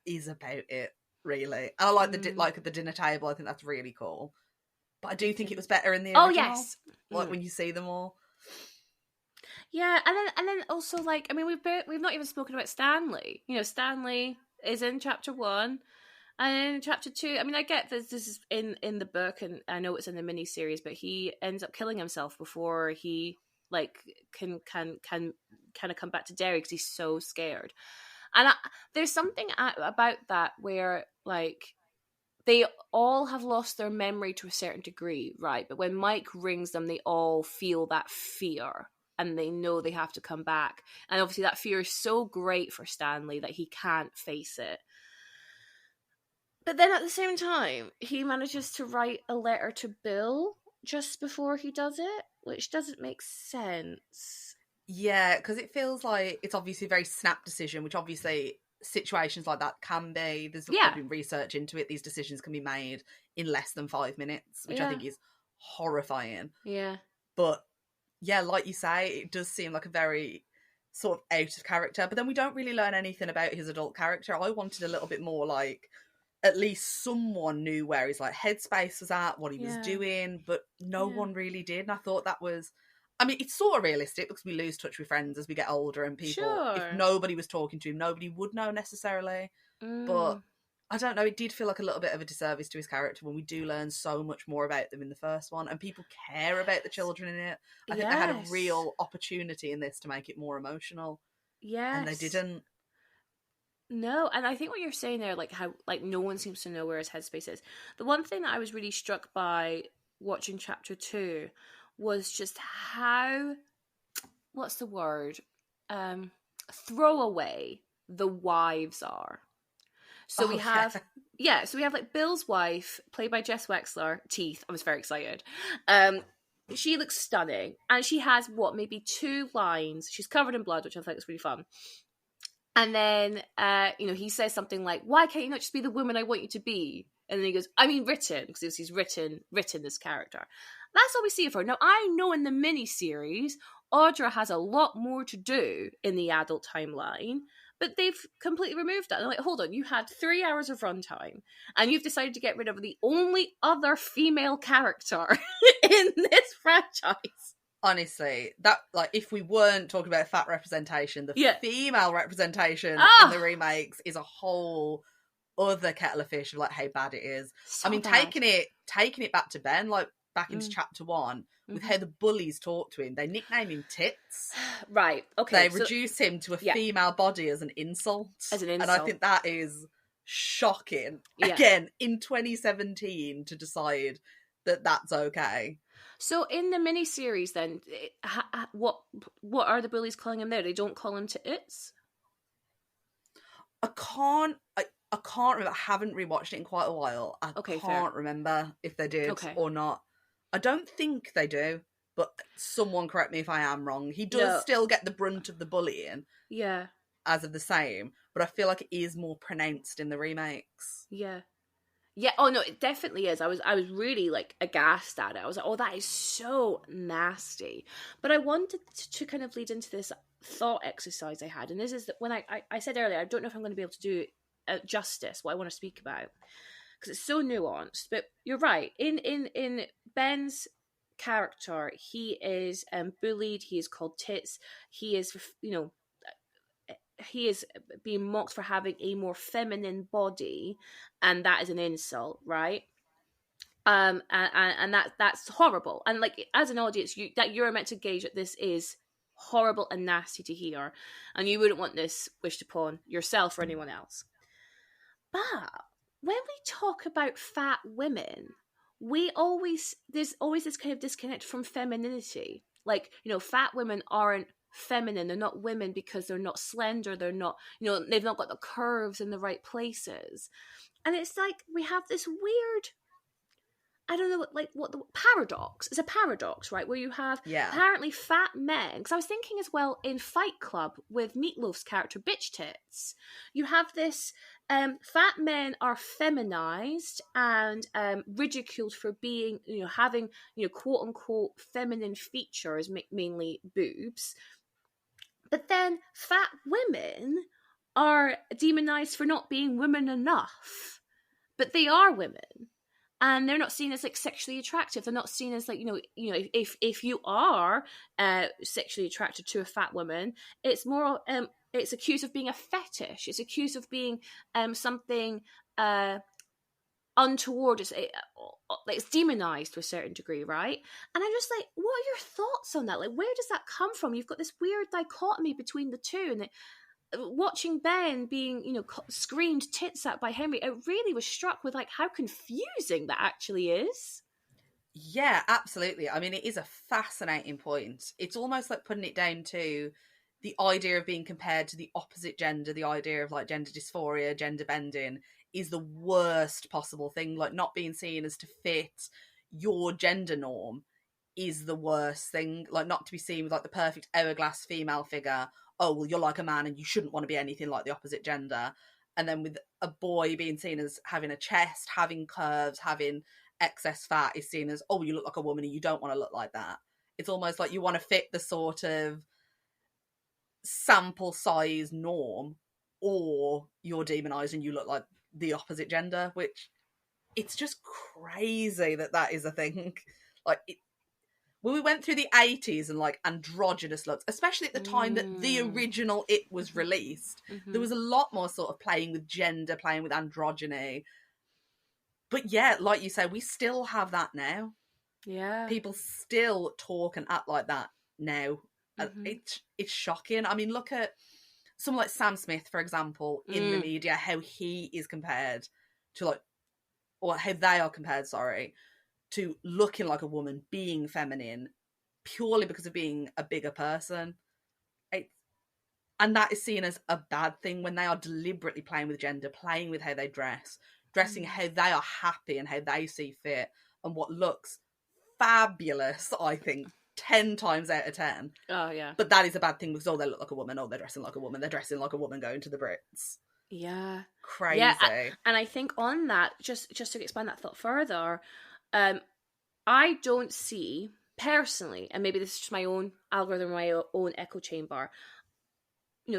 is about it, really. And I like the dinner table. I think that's really cool. But I do think it was better in the original. Oh yes, like when you see them all. Yeah, and then also, like, I mean, we've not even spoken about Stanley. You know, Stanley is in chapter 1. And in chapter 2, I mean, I get this is in the book, and I know it's in the miniseries, but he ends up killing himself before he like can kind of come back to Derry because he's so scared. And there's something about that where, like, they all have lost their memory to a certain degree, right? But when Mike rings them, they all feel that fear and they know they have to come back. And obviously that fear is so great for Stanley that he can't face it. But then at the same time, he manages to write a letter to Bill just before he does it, which doesn't make sense. Yeah, because it feels like it's obviously a very snap decision, which obviously situations like that can be. There's been research into it. These decisions can be made in less than 5 minutes, which I think is horrifying. Yeah. But yeah, like you say, it does seem like a very sort of out of character. But then we don't really learn anything about his adult character. I wanted a little bit more like at least someone knew where his like headspace was at, what he was doing, but no one really did. And I thought that was, I mean, it's sort of realistic because we lose touch with friends as we get older and people, if nobody was talking to him, nobody would know necessarily. But I don't know, it did feel like a little bit of a disservice to his character when we do learn so much more about them in the first one and people care about the children in it. I think they had a real opportunity in this to make it more emotional. Yes. And they didn't. No, and I think what you're saying there, like how like no one seems to know where his headspace is. The one thing that I was really struck by watching chapter 2 was just how, what's the word? Throwaway the wives are. So we have like Bill's wife, played by Jess Wexler, Teeth. I was very excited. She looks stunning, and she has maybe 2 lines. She's covered in blood, which I think is really fun. And then, he says something like, why can't you not just be the woman I want you to be? And then he goes, I mean written, because he's written this character. That's all we see of her. Now, I know in the miniseries, Audra has a lot more to do in the adult timeline, but they've completely removed that. And I'm like, hold on, you had 3 hours of runtime, and you've decided to get rid of the only other female character in this franchise. Honestly, that, like, if we weren't talking about fat representation, the female representation in the remakes is a whole other kettle of fish of like how bad it is. So I mean, bad. taking it back to Ben, like back into chapter 1, with how the bullies talk to him, they nickname him Tits. Right. Okay. They reduce him to a female body as an insult. And I think that is shocking. Yeah. Again, in 2017, to decide that that's okay. So in the miniseries, then, what are the bullies calling him there? They don't call him Tits? I can't remember. I haven't rewatched it in quite a while. I can't remember if they did or not. I don't think they do, but someone correct me if I am wrong. He does still get the brunt of the bullying. Yeah. As of the same, but I feel like it is more pronounced in the remakes. Yeah. Yeah, oh no, it definitely is. I was really like aghast at it. I was like, oh, that is so nasty. But I wanted to kind of lead into this thought exercise I had, and this is that when I said earlier, I don't know if I'm going to be able to do justice what I want to speak about, because it's so nuanced. But you're right. In Ben's character, he is bullied. He is called Tits. He is, he is being mocked for having a more feminine body, and that is an insult, right? And that's horrible. And like, as an audience, you're meant to gauge that this is horrible and nasty to hear, and you wouldn't want this wished upon yourself or anyone else. But when we talk about fat women, there's always this kind of disconnect from femininity. Like, fat women aren't feminine. They're not women because they're not slender. They're not, they've not got the curves in the right places. And it's like we have this weird, I don't know, like what the paradox. It's a paradox, right? Where you have apparently fat men. Because I was thinking as well in Fight Club with Meatloaf's character, Bitch Tits. You have this fat men are feminized and ridiculed for being, having, quote unquote feminine features, mainly boobs. But then fat women are demonized for not being women enough. But they are women. And they're not seen as like sexually attractive. They're not seen as like, if you are sexually attracted to a fat woman, it's more, it's accused of being a fetish. It's accused of being something untoward. It's demonized to a certain degree, right? And I'm just like, what are your thoughts on that? Like, where does that come from? You've got this weird dichotomy between the two, and watching Ben being, screamed tits at by Henry, it really was struck with like how confusing that actually is. Yeah, absolutely. I mean, it is a fascinating point. It's almost like putting it down to the idea of being compared to the opposite gender, the idea of like gender dysphoria, gender bending is the worst possible thing. Like, not being seen as to fit your gender norm is the worst thing. Like, not to be seen with like the perfect hourglass female figure. Oh, well, you're like a man and you shouldn't want to be anything like the opposite gender. And then with a boy being seen as having a chest, having curves, having excess fat is seen as, oh, you look like a woman and you don't want to look like that. It's almost like you want to fit the sort of sample size norm, or you're demonized and you look like the opposite gender, which it's just crazy that is a thing. Like, when we went through the 80s and like androgynous looks, especially at the time that the original It was released, there was a lot more sort of playing with gender, playing with androgyny. But yeah, like you say, we still have that now. Yeah. People still talk and act like that now. It's shocking. I mean, look at someone like Sam Smith, for example, in the media, how he is compared to like, or how they are compared, to looking like a woman, being feminine, purely because of being a bigger person. And that is seen as a bad thing when they are deliberately playing with gender, playing with how they dressing how they are happy and how they see fit, and what looks fabulous, I think, 10 times out of 10. Oh, yeah. But that is a bad thing because, oh, they look like a woman, oh, they're dressing like a woman, they're dressing like a woman going to the Brits. Yeah. Crazy. Yeah, and I think on that, just to expand that thought further, I don't see, personally, and maybe this is just my own algorithm, my own echo chamber,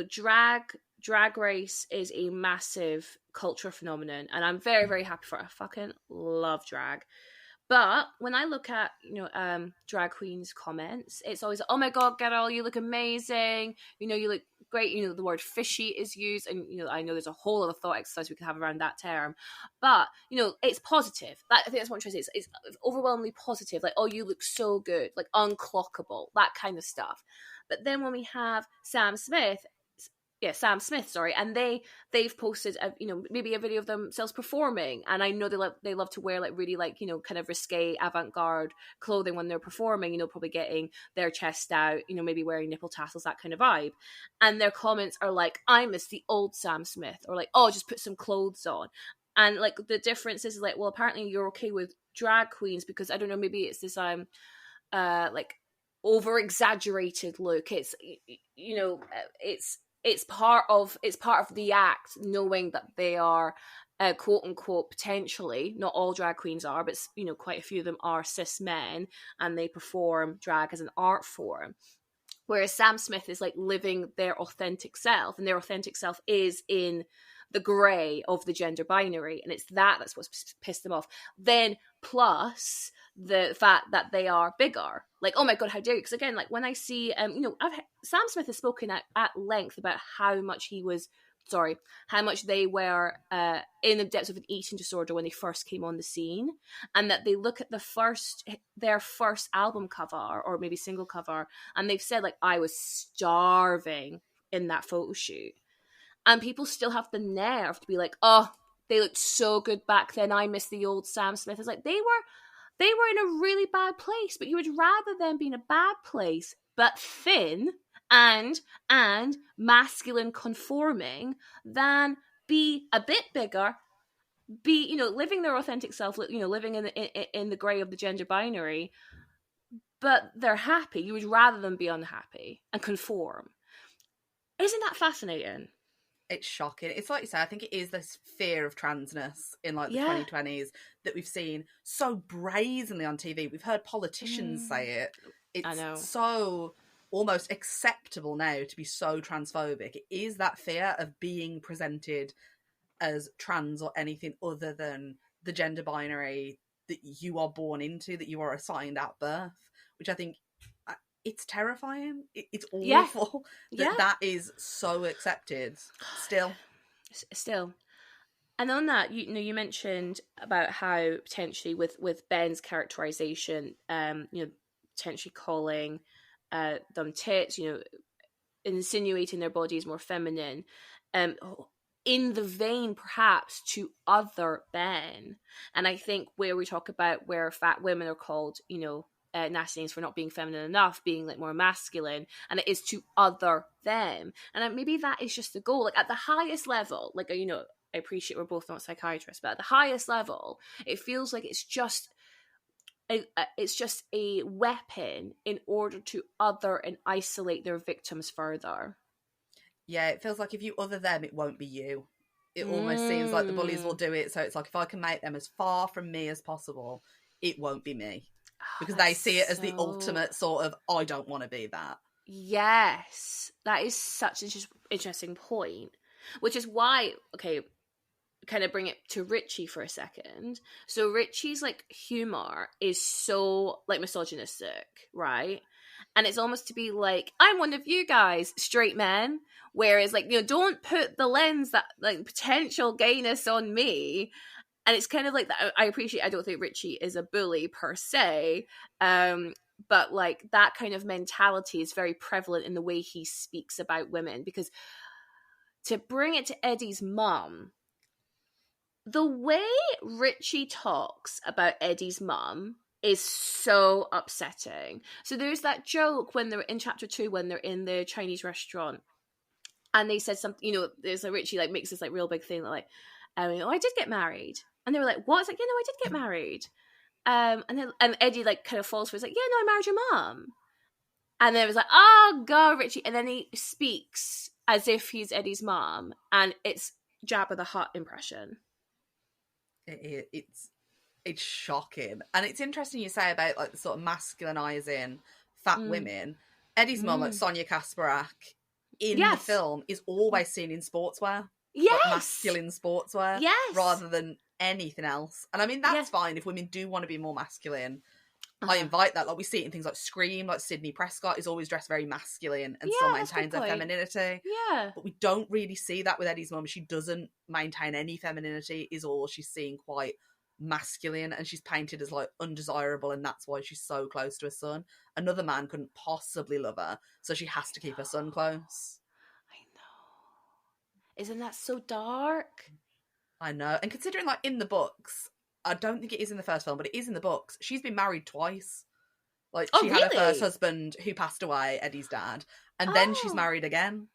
drag race is a massive cultural phenomenon, and I'm very, very happy for it. I fucking love drag. But when I look at, drag queens comments, it's always, oh my God, girl, you look amazing. You look great. The word fishy is used. And, I know there's a whole other thought exercise we can have around that term. But, it's positive. I think that's what I'm trying to say. It's overwhelmingly positive. Like, oh, you look so good. Like, unclockable. That kind of stuff. But then when we have Sam Smith, sorry, and they've posted maybe a video of themselves performing, and I know they love to wear like really like kind of risque avant-garde clothing when they're performing, probably getting their chest out, maybe wearing nipple tassels, that kind of vibe, and their comments are like, I miss the old Sam Smith, or like, oh, just put some clothes on. And like the difference is like, well, apparently you're okay with drag queens because I don't know, maybe it's this like over exaggerated look. It's it's part of the act, knowing that they are quote unquote, potentially, not all drag queens are, but quite a few of them are cis men, and they perform drag as an art form. Whereas Sam Smith is like living their authentic self, and their authentic self is in the grey of the gender binary, and it's that's what's pissed them off. Then plus the fact that they are bigger, like, oh my God, how dare you? Because again, like when I see Sam Smith has spoken at length about how much they were in the depths of an eating disorder when they first came on the scene, and that they look at their first album cover, or maybe single cover, and they've said like, I was starving in that photo shoot. And people still have the nerve to be like, oh, they looked so good back then, I miss the old Sam Smith. It's like, they were in a really bad place, but you would rather them be in a bad place but thin and masculine conforming than be a bit bigger, be living their authentic self, living in the grey of the gender binary, but they're happy. You would rather them be unhappy and conform. Isn't that fascinating? It's shocking. It's like you say, I think it is this fear of transness in like the 2020s that we've seen so brazenly on TV. We've heard politicians say it. It's so almost acceptable now to be so transphobic. It is that fear of being presented as trans or anything other than the gender binary that you are born into, that you are assigned at birth, which I think it's terrifying. It's awful that is so accepted still. And on that, you mentioned about how potentially with Ben's characterization, potentially calling them tits, insinuating their bodies more feminine, in the vein perhaps to other Ben. And I think where we talk about where fat women are called, nasty names for not being feminine enough, being like more masculine, and it is to other them. And maybe that is just the goal. Like at the highest level, like, I appreciate we're both not psychiatrists, but at the highest level, it feels like it's just a weapon in order to other and isolate their victims further. Yeah, it feels like if you other them, it won't be you. It almost seems like the bullies will do it. So it's like, if I can make them as far from me as possible, it won't be me. Because they see it as the ultimate sort of, I don't want to be that. Yes, that is such an interesting point. Which is why, okay, kind of bring it to Richie for a second. So Richie's like humor is so like misogynistic, right? And it's almost to be like, I'm one of you guys, straight men. Whereas like, don't put the lens that like potential gayness on me. And it's kind of like that. I don't think Richie is a bully per se. But like that kind of mentality is very prevalent in the way he speaks about women. Because to bring it to Eddie's mum, the way Richie talks about Eddie's mum is so upsetting. So there's that joke when they're in chapter 2, when they're in the Chinese restaurant, and they said something, there's like Richie like makes this like real big thing like, I did get married. And they were like, what? It's like, I did get married. And Eddie like kind of falls for it. It's like, yeah, no, I married your mum. And then it was like, oh, go, Richie. And then he speaks as if he's Eddie's mom. And it's Jabba the Hutt impression. It's shocking. And it's interesting you say about like the sort of masculinizing fat women. Eddie's mum, like Sonia Kasparak, in the film is always seen in sportswear. Like masculine sportswear. Rather than anything else. And I mean, that's fine if women do want to be more masculine. I invite that. Like we see it in things like Scream, like Sydney Prescott is always dressed very masculine and still maintains her femininity. Yeah. But we don't really see that with Eddie's mum. She doesn't maintain any femininity, is all. She's seen quite masculine, and she's painted as like undesirable, and that's why she's so close to her son. Another man couldn't possibly love her, so she has to keep her son close. I know. Isn't that so dark? I know. And considering like in the books, I don't think it is in the first film, but it is in the books, she's been married twice. Like she had her first husband who passed away, Eddie's dad, and then she's married again.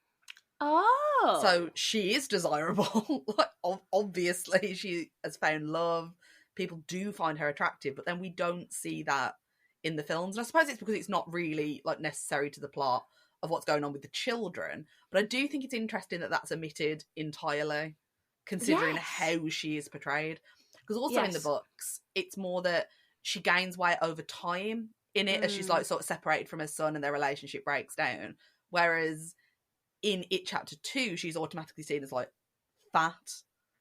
Oh. So she is desirable. Like, obviously she has found love. People do find her attractive, but then we don't see that in the films. And I suppose it's because it's not really like necessary to the plot of what's going on with the children. But I do think it's interesting that that's omitted entirely, considering how she is portrayed. Because also in the books, it's more that she gains weight over time in it as she's like sort of separated from her son and their relationship breaks down. Whereas in It Chapter 2, she's automatically seen as like fat.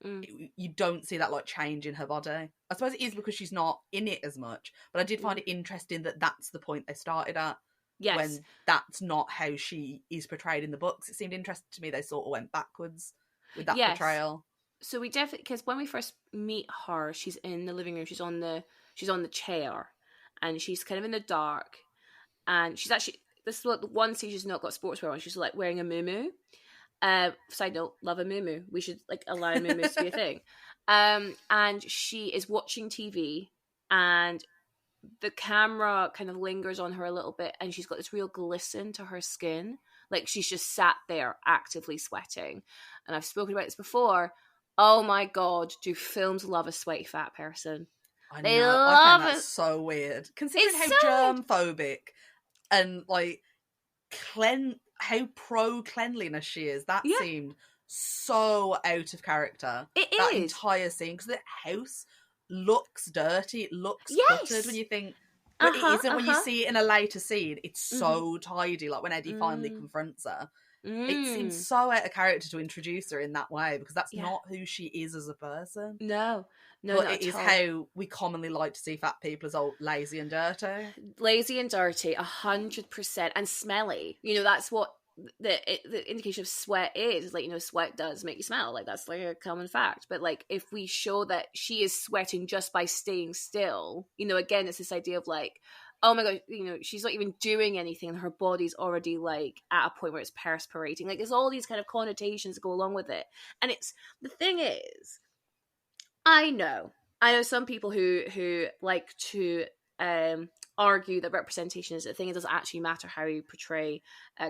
You don't see that like change in her body. I suppose it is because she's not in it as much, but I did find it interesting that that's the point they started at. When that's not how she is portrayed in the books. It seemed interesting to me they sort of went backwards with that portrayal. So we definitely, because when we first meet her, she's in the living room, she's on the chair, and she's kind of in the dark, and she's actually, this is like the one scene she's not got sportswear on, she's like wearing a muumuu. Side note, love a muumuu. We should like allow muumuus to be a thing. And she is watching TV, and the camera kind of lingers on her a little bit, and she's got this real glisten to her skin, like she's just sat there actively sweating. And I've spoken about this before. Oh my god, do films love a sweaty fat person? I know. I find that so weird, considering how germ-phobic and like how pro cleanliness she is. That seemed so out of character. That entire scene, because the house looks dirty, it looks cluttered when you think, but it isn't when you see it in a later scene. It's so tidy, like when Eddie finally confronts her. It seems so out of character to introduce her in that way, because that's not who she is as a person. No, but it is how we commonly like to see fat people, as old lazy and dirty. Lazy and dirty, 100%, and smelly. You know, that's what the indication of sweat is. Like, you know, sweat does make you smell. Like, that's like a common fact. But like, if we show that she is sweating just by staying still, you know, again, it's this idea of like, oh my god, you know, she's not even doing anything and her body's already like at a point where it's perspirating. Like, there's all these kind of connotations that go along with it. And it's, the thing is, I know some people who like to argue that representation is a thing. It doesn't actually matter how you portray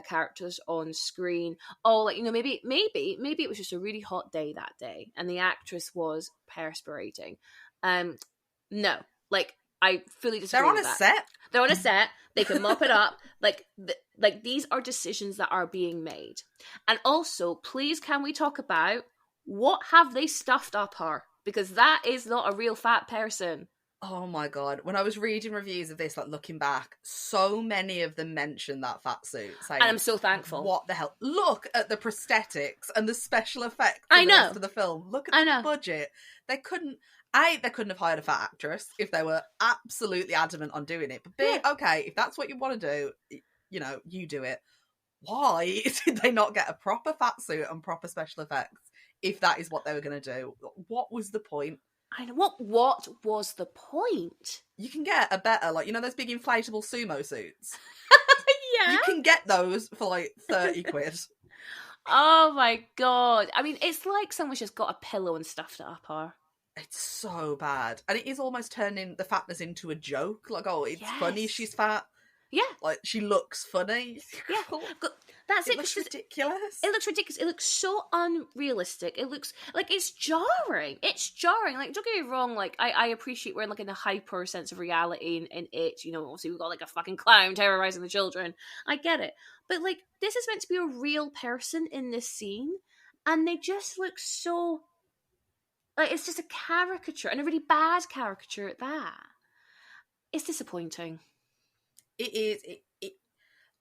characters on screen. Oh, like, you know, maybe it was just a really hot day that day and the actress was perspirating. No, like, I fully disagree. They're on with a that. set. They're on a set. They can mop it up. Like these are decisions that are being made. And also, please, can we talk about what have they stuffed up her? Because that is not a real fat person. Oh my god. When I was reading reviews of this, like looking back, so many of them mentioned that fat suit. Saying, and I'm so thankful. What the hell? Look at the prosthetics and the special effects for the film. Look at the budget. They couldn't have hired a fat actress if they were absolutely adamant on doing it. But B, okay, if that's what you want to do, you know, you do it. Why did they not get a proper fat suit and proper special effects if that is what they were going to do? What was the point? I know. What was the point? You can get a better, like, you know, those big inflatable sumo suits? Yeah. You can get those for like 30 quid. Oh my god. I mean, it's like someone's just got a pillow and stuffed it up her. It's so bad. And it is almost turning the fatness into a joke. Like, oh, it's funny she's fat. Yeah. Like, she looks funny. Yeah. That's it. It looks ridiculous. It looks ridiculous. It looks so unrealistic. It looks like it's jarring. It's jarring. Like, don't get me wrong. Like, I appreciate we're in like in a hyper sense of reality in it. You know, obviously we've got like a fucking clown terrorizing the children. I get it, but like this is meant to be a real person in this scene, and they just look so like it's just a caricature and a really bad caricature at that. It's disappointing. It is.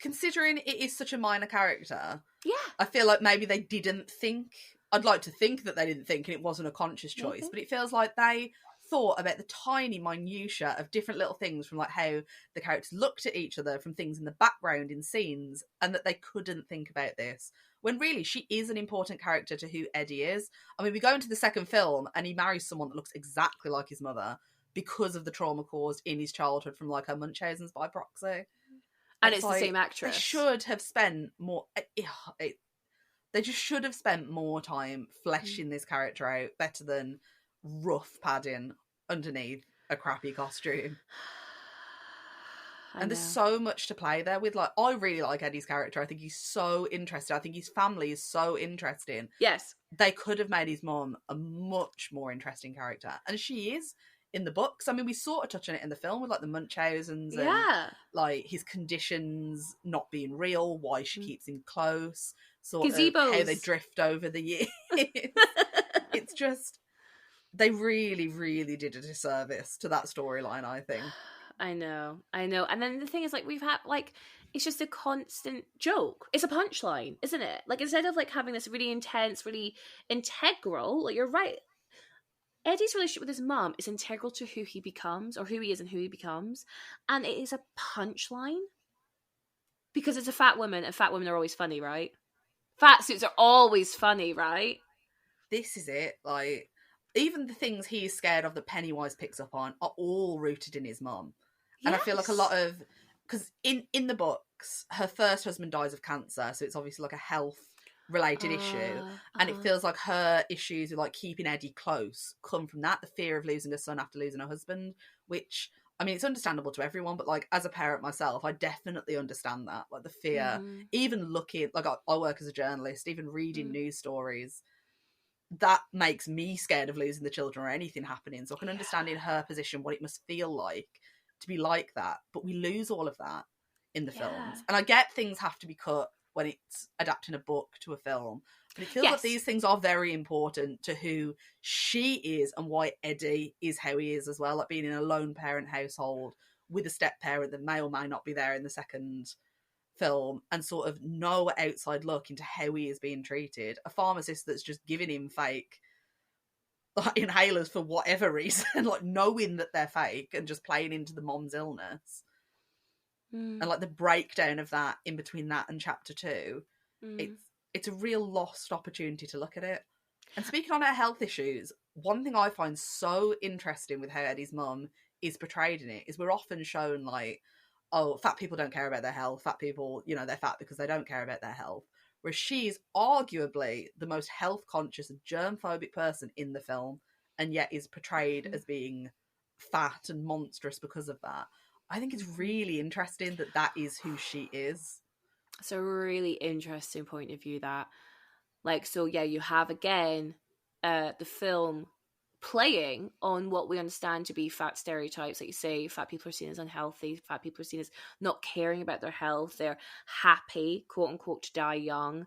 Considering it is such a minor character, Yeah. I feel like maybe they didn't think. I'd like to think that they didn't think and it wasn't a conscious choice, but it feels like they thought about the tiny minutiae of different little things, from like how the characters looked at each other, from things in the background in scenes, and that they couldn't think about this. When really she is an important character to who Eddie is. I mean, we go into the second film and he marries someone that looks exactly like his mother because of the trauma caused in his childhood from like her Munchausen's by proxy. And it's like, the same actress. They should have spent more. They just should have spent more time fleshing this character out better than rough padding underneath a crappy costume. And there's so much to play there with. Like, I really like Eddie's character. I think he's so interesting. I think his family is so interesting. Yes. They could have made his mum a much more interesting character. And she is in the books. I mean, we sort of touch on it in the film with like the Munchausens and like his conditions not being real, why she keeps him close, sort of how they drift over the years. It's just, they really, really did a disservice to that storyline, I think. I know. And then the thing is, like, we've had, like, it's just a constant joke. It's a punchline, isn't it? Like, instead of, like, having this really intense, really integral, like, you're right, Eddie's relationship with his mum is integral to who he becomes, or who he is and who he becomes. And it is a punchline. Because it's a fat woman, and fat women are always funny, right? Fat suits are always funny, right? This is it. Like, even the things he's scared of that Pennywise picks up on are all rooted in his mum. And I feel like a lot of... Because in the books, her first husband dies of cancer, so it's obviously like a health-related issue. And it feels like her issues with like keeping Eddie close come from that, the fear of losing a son after losing a husband, which... I mean, it's understandable to everyone, but like as a parent myself, I definitely understand that. Like the fear, even looking, like I work as a journalist, even reading news stories, that makes me scared of losing the children or anything happening. So I can understand in her position what it must feel like to be like that. But we lose all of that in the films. And I get things have to be cut when it's adapting a book to a film. But it feels like these things are very important to who she is and why Eddie is how he is as well. Like being in a lone parent household with a step parent that may or may not be there in the second film, and sort of no outside look into how he is being treated. A pharmacist that's just giving him fake like inhalers for whatever reason, like knowing that they're fake and just playing into the mom's illness. And like the breakdown of that in between that and chapter 2, it's a real lost opportunity to look at it. And speaking on her health issues, one thing I find so interesting with how Eddie's mum is portrayed in it is we're often shown like, oh, fat people don't care about their health. Fat people, you know, they're fat because they don't care about their health. Whereas she's arguably the most health conscious and germ-phobic person in the film, and yet is portrayed as being fat and monstrous because of that. I think it's really interesting that that is who she is. It's a really interesting point of view, that. Like, so yeah, you have again the film playing on what we understand to be fat stereotypes. Like you say, fat people are seen as unhealthy, fat people are seen as not caring about their health, they're happy, quote unquote, to die young.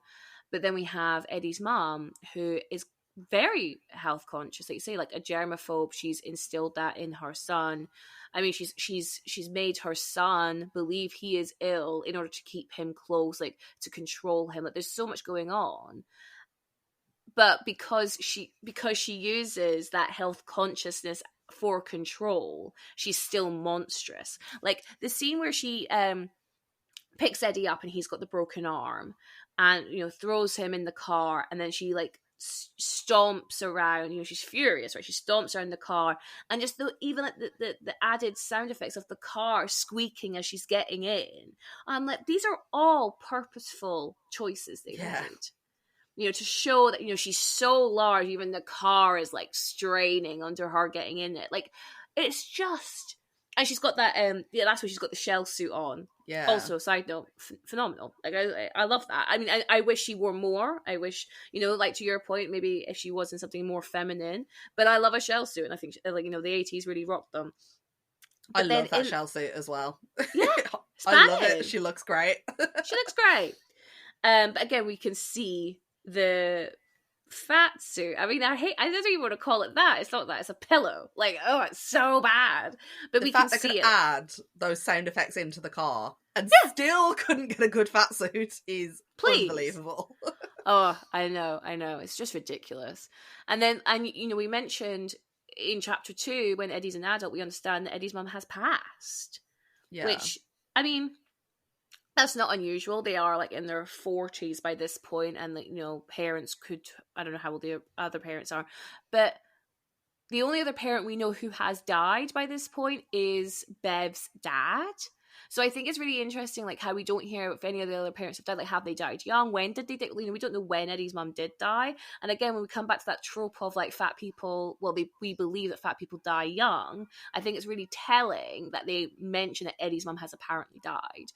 But then we have Eddie's mom, who is very health conscious, like you say, like a germaphobe. She's instilled that in her son. I mean, she's made her son believe he is ill in order to keep him close, like to control him. Like there's so much going on. But because she uses that health consciousness for control, she's still monstrous. Like the scene where she picks Eddie up and he's got the broken arm, and you know throws him in the car, and then she like stomps around. You know, she's furious, right? She stomps around the car, and just even like the added sound effects of the car squeaking as she's getting in. I'm like, these are all purposeful choices they've made. You know, to show that, you know, she's so large, even the car is like straining under her getting in it. Like, it's just And she's got that, that's where she's got the shell suit on. Yeah. Also, side note, phenomenal. Like, I love that. I mean, I wish she wore more. I wish, like to your point, maybe if she was in something more feminine. But I love a shell suit, and I think, the 80s really rocked them. But I love that shell suit as well. Yeah, I love it. She looks great. She looks great. But again, we can see the fat suit. I mean, I don't even want to call it that. It's not that. It's a pillow. Like, oh, it's so bad. But we can see it. Add those sound effects into the car and still couldn't get a good fat suit is unbelievable. Oh, I know. It's just ridiculous. And then, we mentioned in chapter 2, when Eddie's an adult, we understand that Eddie's mum has passed. Yeah. Which, I mean, that's not unusual. They are like in their 40s by this point, and parents could, I don't know how old the other parents are, but the only other parent we know who has died by this point is Bev's dad. So I think it's really interesting, like, how we don't hear if any of the other parents have died. Like, have they died young? When did they die? We don't know when Eddie's mum did die. And again, when we come back to that trope of, like, fat people, well, we believe that fat people die young, I think it's really telling that they mention that Eddie's mum has apparently died.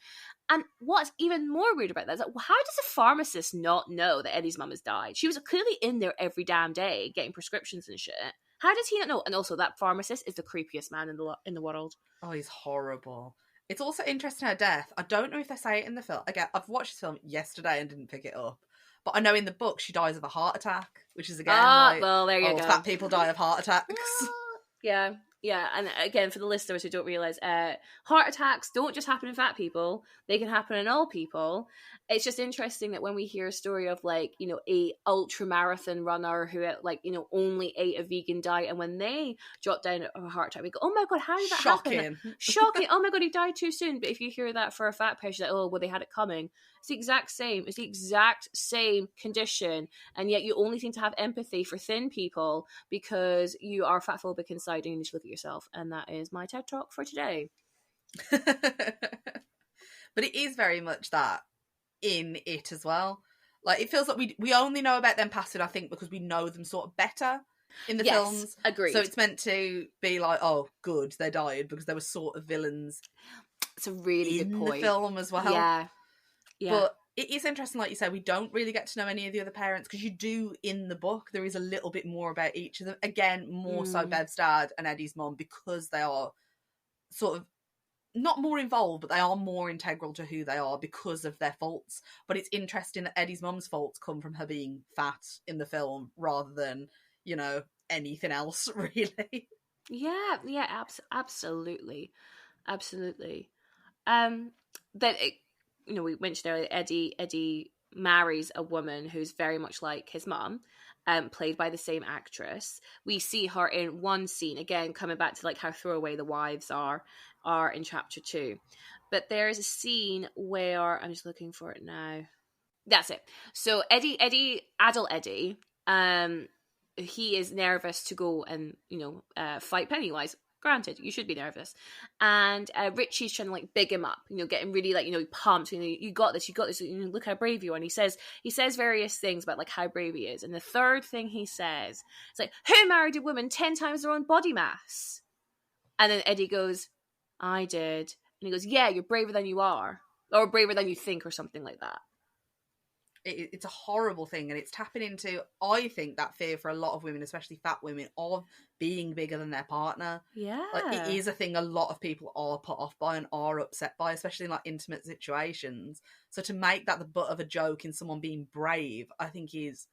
And what's even more weird about that is, like, how does a pharmacist not know that Eddie's mum has died? She was clearly in there every damn day getting prescriptions and shit. How does he not know? And also, that pharmacist is the creepiest man in the world. Oh, he's horrible. It's also interesting, her death. I don't know if they say it in the film. Again, I've watched this film yesterday and didn't pick it up. But I know in the book she dies of a heart attack, which is again well, there you go. Fat people die of heart attacks. Yeah. And again, for the listeners who don't realise, heart attacks don't just happen in fat people. They can happen in all people. It's just interesting that when we hear a story of, like, a ultra marathon runner who, like, only ate a vegan diet, and when they drop down a heart attack, we go, oh my God, how did that happen? Shocking. Oh my God, he died too soon. But if you hear that for a fat person, like, oh, well, they had it coming. It's the exact same. It's the exact same condition. And yet you only seem to have empathy for thin people because you are fat phobic inside and you need to look at yourself. And that is my TED Talk for today. But it is very much that in it as well. Like, it feels like we only know about them passing, I think, because we know them sort of better in the films. Agreed. So it's meant to be like, oh, good, they died, because they were sort of villains. It's a really good point. In the film as well. Yeah. But it is interesting, like you say, we don't really get to know any of the other parents, because you do in the book. There is a little bit more about each of them. Again, more so Bev's dad and Eddie's mum, because they are sort of not more involved, but they are more integral to who they are because of their faults. But it's interesting that Eddie's mum's faults come from her being fat in the film rather than, anything else, really. Yeah, absolutely. That we mentioned earlier, Eddie marries a woman who's very much like his mum, played by the same actress. We see her in one scene, again, coming back to, like, how throwaway the wives are in chapter 2. But there is a scene where, I'm just looking for it now. That's it. So adult Eddie, he is nervous to go and, fight Pennywise. Granted, you should be nervous. And Richie's trying to, like, big him up, getting really, like, pumped. You got this, look how brave you are. And he says various things about, like, how brave he is. And the third thing he says, it's like, who married a woman 10 times their own body mass? And then Eddie goes, I did. And he goes, yeah, you're braver than you are. Or braver than you think, or something like that. It's a horrible thing, and it's tapping into, I think, that fear for a lot of women, especially fat women, of being bigger than their partner. Yeah. Like, it is a thing a lot of people are put off by and are upset by, especially in, like, intimate situations. So to make that the butt of a joke in someone being brave, I think is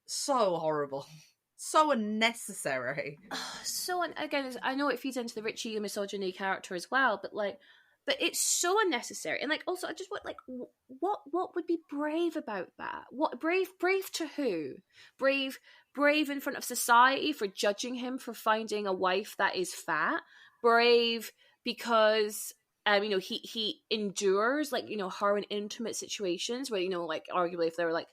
so horrible. So unnecessary. Again, I know it feeds into the Richie misogyny character as well, but it's so unnecessary. And, like, also, I just want, like, what would be brave about that? What brave to who? Brave in front of society for judging him for finding a wife that is fat. Brave because he endures, like, her in intimate situations where, like, arguably if they were, like,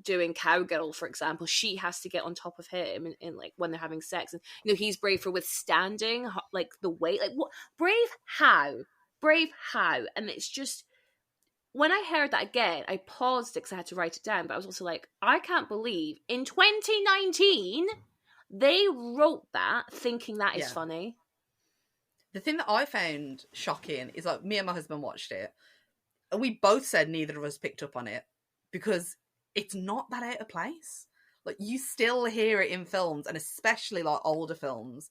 doing cowgirl, for example, she has to get on top of him in like when they're having sex, and he's brave for withstanding, like, the weight. Like, what brave how and it's just, when I heard that again, I paused it because I had to write it down, but I was also like, I can't believe in 2019 they wrote that thinking that is funny. The thing that I found shocking is, like, me and my husband watched it, and we both said neither of us picked up on it, because it's not that out of place. Like, you still hear it in films, and especially, like, older films.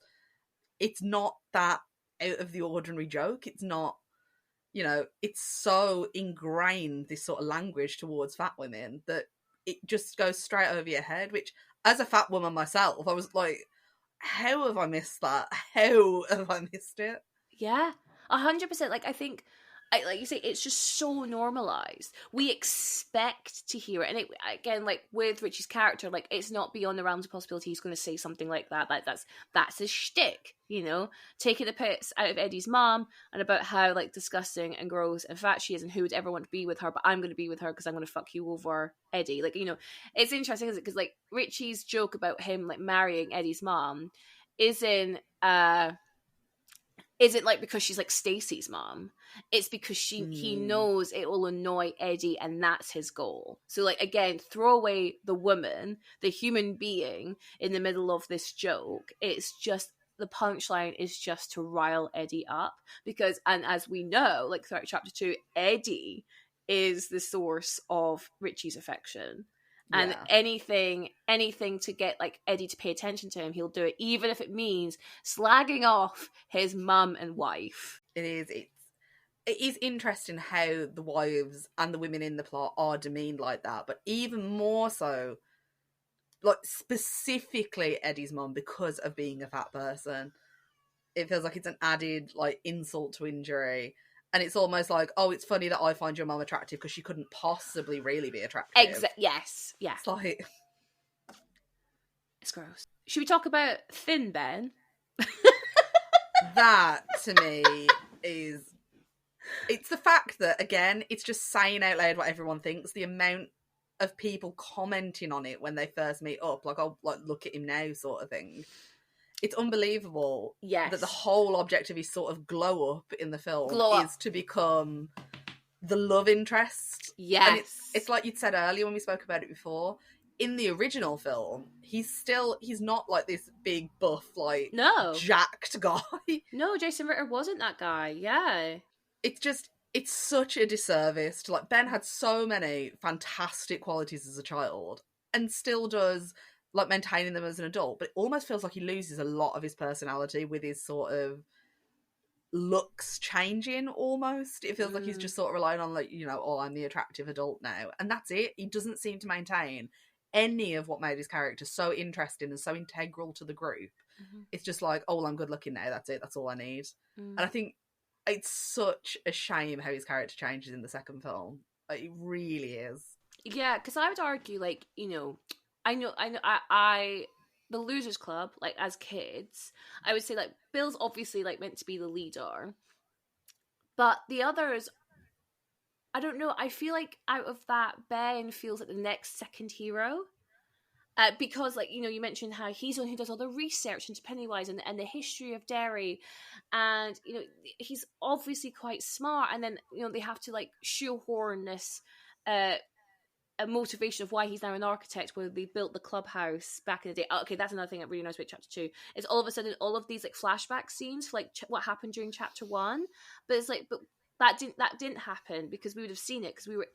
It's not that out of the ordinary joke. It's not, it's so ingrained, this sort of language towards fat women, that it just goes straight over your head, which, as a fat woman myself, I was like, how have I missed that? How have I missed it? Yeah, 100%. Like, I think, like you say, it's just so normalized. We expect to hear it, and again, like with Richie's character, like it's not beyond the realms of possibility he's going to say something like that. Like that's his shtick, taking the piss out of Eddie's mom and about how like disgusting and gross and fat she is, and who would ever want to be with her. But I'm going to be with her because I'm going to fuck you over, Eddie. Like, it's interesting, isn't it? Because like Richie's joke about him like marrying Eddie's mom isn't like because she's like Stacy's mom. It's because he knows it will annoy Eddie, and that's his goal. So like, again, throw away the woman, the human being in the middle of this joke. It's just, the punchline is just to rile Eddie up, because, and as we know, like throughout chapter 2, Eddie is the source of Richie's affection. And Yeah. anything to get like Eddie to pay attention to him, he'll do it, even if it means slagging off his mum and wife. It is interesting how the wives and the women in the plot are demeaned like that, but even more so, like, specifically Eddie's mum, because of being a fat person. It feels like it's an added, like, insult to injury. And it's almost like, oh, it's funny that I find your mum attractive because she couldn't possibly really be attractive. Yes, yeah. It's like... It's gross. Should we talk about Thin Ben? That, to me, is... It's the fact that, again, it's just saying out loud what everyone thinks. The amount of people commenting on it when they first meet up, like, oh, like, look at him now sort of thing. It's unbelievable that the whole object of his sort of glow up in the film is to become the love interest. Yes. And it's like you'd said earlier when we spoke about it before. In the original film, he's not like this big buff, like, jacked guy. No, Jason Ritter wasn't that guy. Yeah. It's such a disservice to, like, Ben had so many fantastic qualities as a child and still does, like, maintaining them as an adult, but it almost feels like he loses a lot of his personality with his sort of looks changing almost. It feels like he's just sort of relying on, like, oh, I'm the attractive adult now. And that's it. He doesn't seem to maintain any of what made his character so interesting and so integral to the group. Mm-hmm. It's just like, oh, well, I'm good looking now. That's it. That's all I need. And I think it's such a shame how his character changes in the second film. Like, it really is. Yeah, because I would argue, like, the Losers Club, like, as kids, I would say, like, Bill's obviously, like, meant to be the leader, but the others, I don't know, I feel like out of that, Ben feels like the next second hero. Because, like, you mentioned how he's the one who does all the research into Pennywise and the history of dairy, and he's obviously quite smart, and then they have to, like, shoehorn this a motivation of why he's now an architect, where they built the clubhouse back in the day. Oh, okay, that's another thing that really knows about chapter 2. Is all of a sudden all of these, like, flashback scenes for, like, what happened during chapter 1, but it's like, but that didn't happen because we would have seen it because we were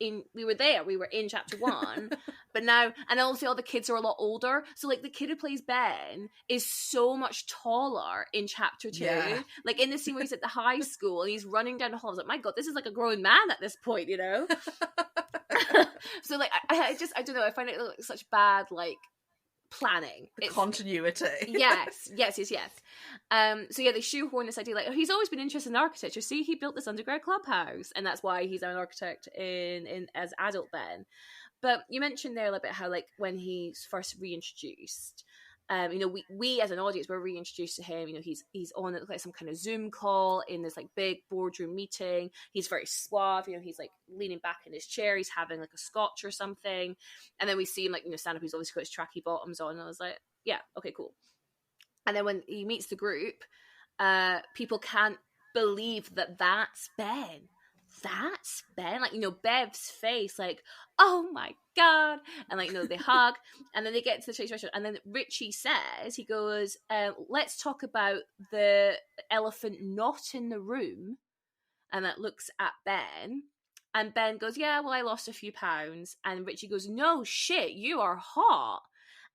in chapter 1. But now, and also all the kids are a lot older, so, like, the kid who plays Ben is so much taller in chapter 2. Yeah. Like, in the scene where he's at the high school and he's running down the hall, I was like, my god, this is like a grown man at this point. So, like, I don't know, I find it like such bad, like, planning. It's continuity. yes. So yeah, they shoehorn this idea, like, oh, he's always been interested in architecture. See, he built this underground clubhouse, and that's why he's now an architect in as adult Ben. But you mentioned there a little bit how, like, when he's first reintroduced, we as an audience were reintroduced to him. He's on, like, some kind of Zoom call in this, like, big boardroom meeting. He's very suave. He's, like, leaning back in his chair. He's having, like, a scotch or something. And then we see him, like, stand up. He's obviously got his tracky bottoms on. And I was like, yeah, okay, cool. And then when he meets the group, people can't believe that that's Ben. that's Ben. Like, Bev's face, like, oh my God. And, like, they hug. And then they get to the Chinese restaurant. And then Richie says, he goes, let's talk about the elephant not in the room. And that looks at Ben. And Ben goes, yeah, well, I lost a few pounds. And Richie goes, no shit, you are hot.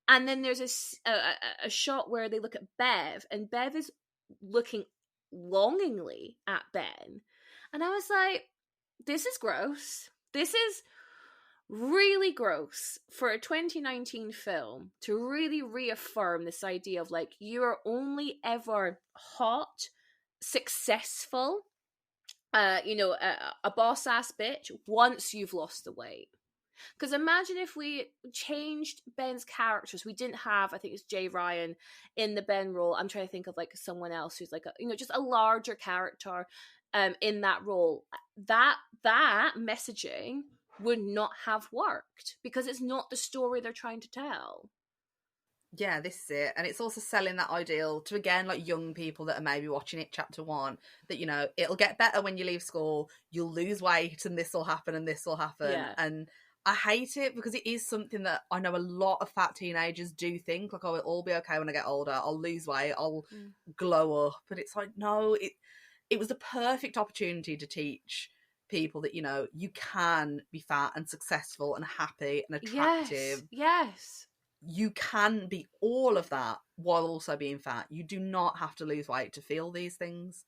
And then there's a shot where they look at Bev, and Bev is looking longingly at Ben. And I was like, this is gross. This is really gross for a 2019 film to really reaffirm this idea of, like, you are only ever hot, successful, a boss ass bitch once you've lost the weight. Because imagine if we changed Ben's characters. We didn't have, I think it's Jay Ryan in the Ben role. I'm trying to think of, like, someone else who's like just a larger character in that role. That messaging would not have worked because it's not the story they're trying to tell. Yeah, this is it. And it's also selling that ideal to, again, like, young people that are maybe watching it chapter 1, that, it'll get better when you leave school, you'll lose weight and this will happen and this will happen. Yeah. And I hate it because it is something that I know a lot of fat teenagers do think, like, oh, it'll all be okay when I get older, I'll lose weight, I'll glow up. But it's like, no, it was the perfect opportunity to teach people that, you can be fat and successful and happy and attractive. Yes. You can be all of that while also being fat. You do not have to lose weight to feel these things.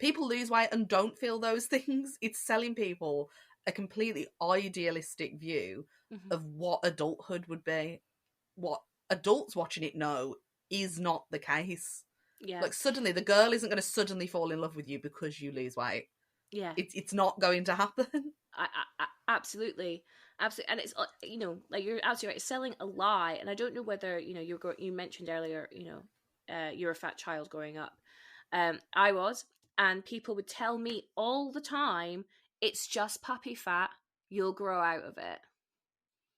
People lose weight and don't feel those things. It's selling people a completely idealistic view of what adulthood would be. What adults watching it know is not the case. Yeah. Like, suddenly, the girl isn't going to suddenly fall in love with you because you lose weight. Yeah. It's not going to happen. Absolutely. And it's, like, you're absolutely right. It's selling a lie. And I don't know whether, you mentioned earlier, you're a fat child growing up. I was, and people would tell me all the time, it's just puppy fat, you'll grow out of it.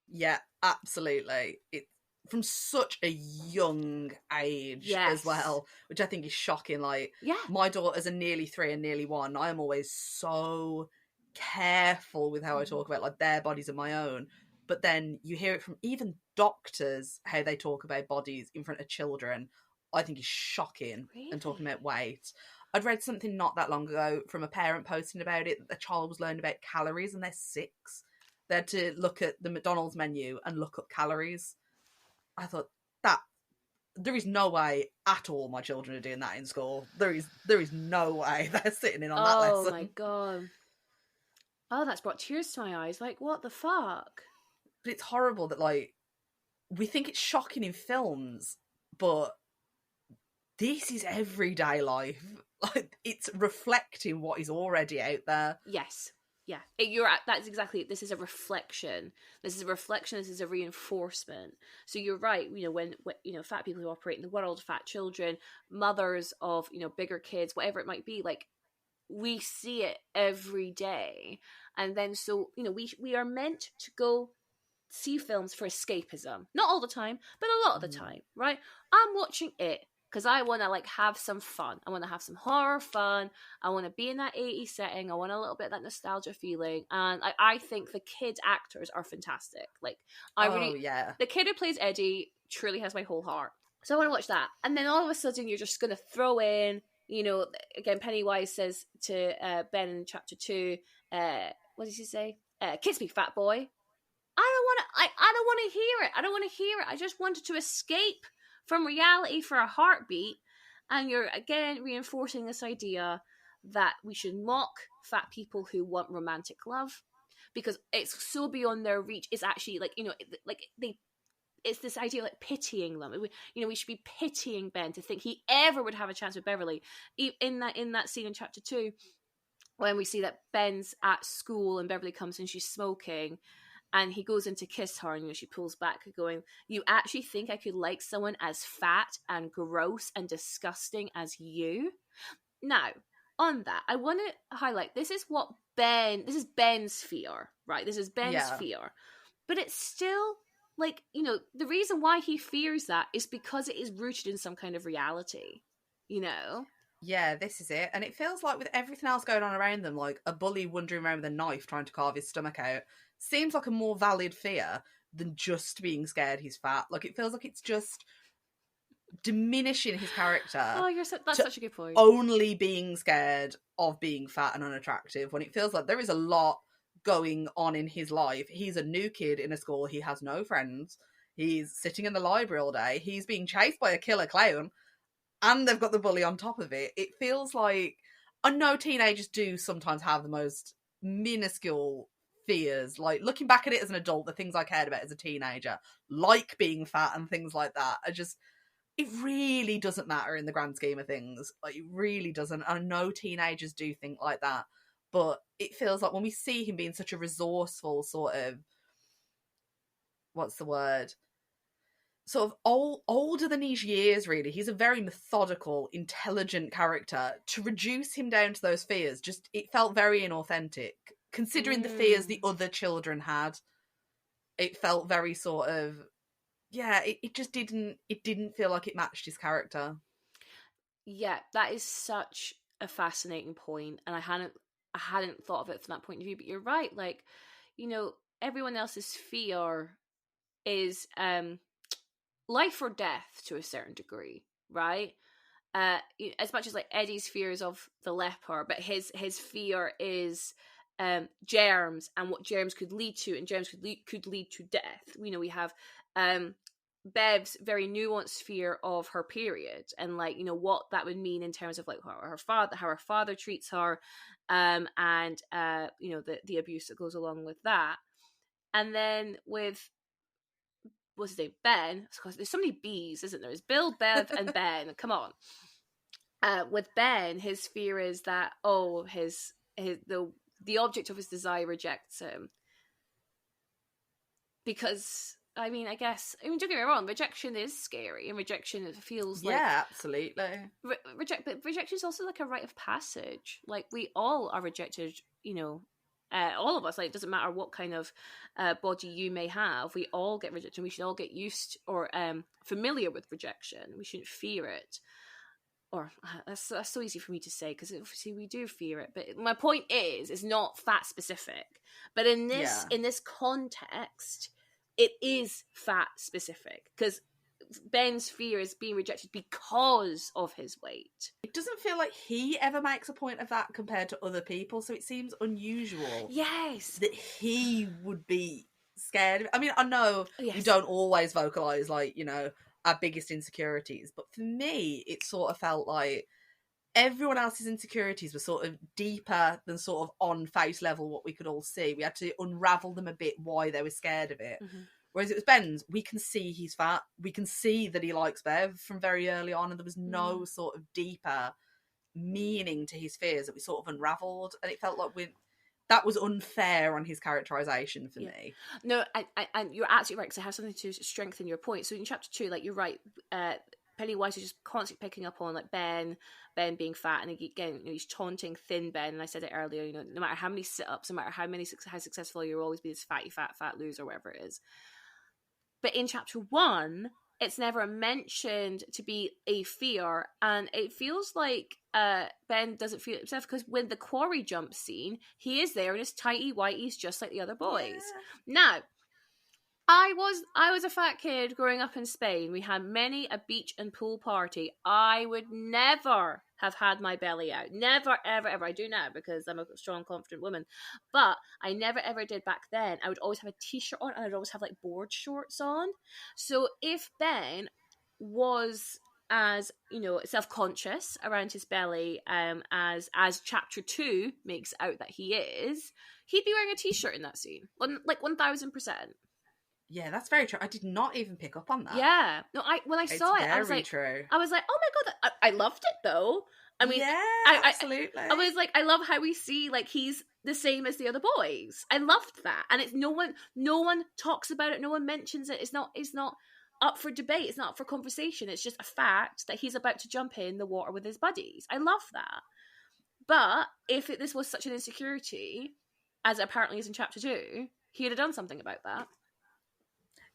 Yeah, absolutely. It from such a young age as well, which I think is shocking. Like, my daughters are nearly 3 and nearly 1. I am always so careful with how I talk about, like, their bodies and my own. But then you hear it from even doctors, how they talk about bodies in front of children, I think is shocking. Really? And talking about weight. I'd read something not that long ago from a parent posting about it, that the child was learning about calories and they're 6. They had to look at the McDonald's menu and look up calories. I thought, that there is no way at all my children are doing that in school. There is no way they're sitting in on that lesson. Oh my God. Oh, that's brought tears to my eyes. Like, what the fuck? But it's horrible that, like, we think it's shocking in films, but this is everyday life. Like, it's reflecting what is already out there. Yes. Yeah, that's exactly it. This is a reflection. This is a reflection. This is a reinforcement. So you're right. When fat people who operate in the world, fat children, mothers of bigger kids, whatever it might be, like, we see it every day, and then so we are meant to go see films for escapism. Not all the time, but a lot of the time, right? I'm watching it because I want to, like, have some fun. I want to have some horror fun. I want to be in that 80s setting. I want a little bit of that nostalgia feeling. And I think the kid actors are fantastic. Like, the kid who plays Eddie truly has my whole heart. So I want to watch that. And then all of a sudden you're just going to throw in, again, Pennywise says to Ben in chapter 2, what does he say? Kiss me, fat boy. I don't want to hear it. I don't want to hear it. I just wanted to escape from reality for a heartbeat. And you're, again, reinforcing this idea that we should mock fat people who want romantic love because it's so beyond their reach. It's actually, like, it's this idea of, like, pitying them. We should be pitying Ben to think he ever would have a chance with Beverly. In that scene in chapter 2, when we see that Ben's at school and Beverly comes in, she's smoking, and he goes in to kiss her, and she pulls back, going, "You actually think I could like someone as fat and gross and disgusting as you?" Now, on that, I want to highlight, this is Ben's fear, right? This is Ben's fear. But it's still, like, the reason why he fears that is because it is rooted in some kind of reality, Yeah, this is it. And it feels like with everything else going on around them, like a bully wandering around with a knife trying to carve his stomach out, seems like a more valid fear than just being scared he's fat. Like, it feels like it's just diminishing his character Oh, that's to such a good point. only being scared of being fat and unattractive, when it feels like there is a lot going on in his life. He's a new kid in a school. He has no friends. He's sitting in the library all day. He's being chased by a killer clown, and they've got the bully on top of it. It feels like, I know teenagers do sometimes have the most minuscule fears. Like, looking back at it as an adult, the things I cared about as a teenager, like being fat and things like that, are just, it really doesn't matter in the grand scheme of things. Like, it really doesn't. I know teenagers do think like that, but it feels like when we see him being such a resourceful sort of, what's the word? Sort of older than his years, really. He's a very methodical, intelligent character. To reduce him down to those fears, just, it felt very inauthentic. Considering the fears the other children had, it felt very sort of, yeah, it just didn't feel like it matched his character. Yeah, that is such a fascinating point, and I hadn't thought of it from that point of view. But you're right. Like, everyone else's fear is life or death to a certain degree, right? As much as like Eddie's fears of the leper, but his fear is germs and what germs could lead to, and germs could lead to death. We have Bev's very nuanced fear of her period, and like what that would mean in terms of like how her father treats her, and the abuse that goes along with that. And then with, what's his name, Ben, because there's so many B's, isn't there? There's Bill, Bev, and Ben. Come on. With Ben, his fear is that the object of his desire rejects him, because I guess, don't get me wrong, rejection is scary, and rejection, it feels like, Yeah, absolutely. but rejection is also like a rite of passage. Like, we all are rejected, all of us. Like, it doesn't matter what kind of body you may have, we all get rejected. We should all get used or familiar with rejection. We shouldn't fear it. Or that's so easy for me to say, because obviously we do fear it. But my point is, it's not fat specific. But in this context, it is fat specific, because Ben's fear is being rejected because of his weight. It doesn't feel like he ever makes a point of that compared to other people, so it seems unusual. Yes. That he would be scared. I mean, I know Yes. we don't always vocalise, like, our biggest insecurities, but for me, it sort of felt like everyone else's insecurities were sort of deeper than sort of on face level what we could all see. We had to unravel them a bit, why they were scared of it. Mm-hmm. Whereas it was Ben's, we can see he's fat. We can see that he likes Bev from very early on, and there was no sort of deeper meaning to his fears that we sort of unravelled. And it felt like that was unfair on his characterisation for me. No, and you're absolutely right, because I have something to strengthen your point. So in chapter 2, like, you're right, Pennywise is just constantly picking up on like Ben being fat, and again, he's taunting thin Ben. And I said it earlier, no matter how many sit-ups, no matter how successful, you'll always be this fat loser, whatever it is. But in chapter 1, it's never mentioned to be a fear, and it feels like Ben doesn't feel it himself, because when the quarry jump scene, he is there in his tighty whities just like the other boys. Yeah. Now, I was a fat kid growing up in Spain. We had many a beach and pool party. I would never have had my belly out. Never, ever, ever. I do now, because I'm a strong, confident woman. But I never, ever did back then. I would always have a t-shirt on, and I'd always have like board shorts on. So if Ben was as self-conscious around his belly as chapter 2 makes out that he is, he'd be wearing a t-shirt in that scene, like 1000%. Yeah, that's very true. I did not even pick up on that. Yeah. No, when I saw it, I was like, true. I was like, oh my god, I loved it though. I mean, yeah, absolutely. I was like, I love how we see like he's the same as the other boys. I loved that, and it's no one talks about it. No one mentions it. It's not up for debate. It's not up for conversation. It's just a fact that he's about to jump in the water with his buddies. I love that. But if this was such an insecurity, as it apparently is in chapter 2, he'd have done something about that.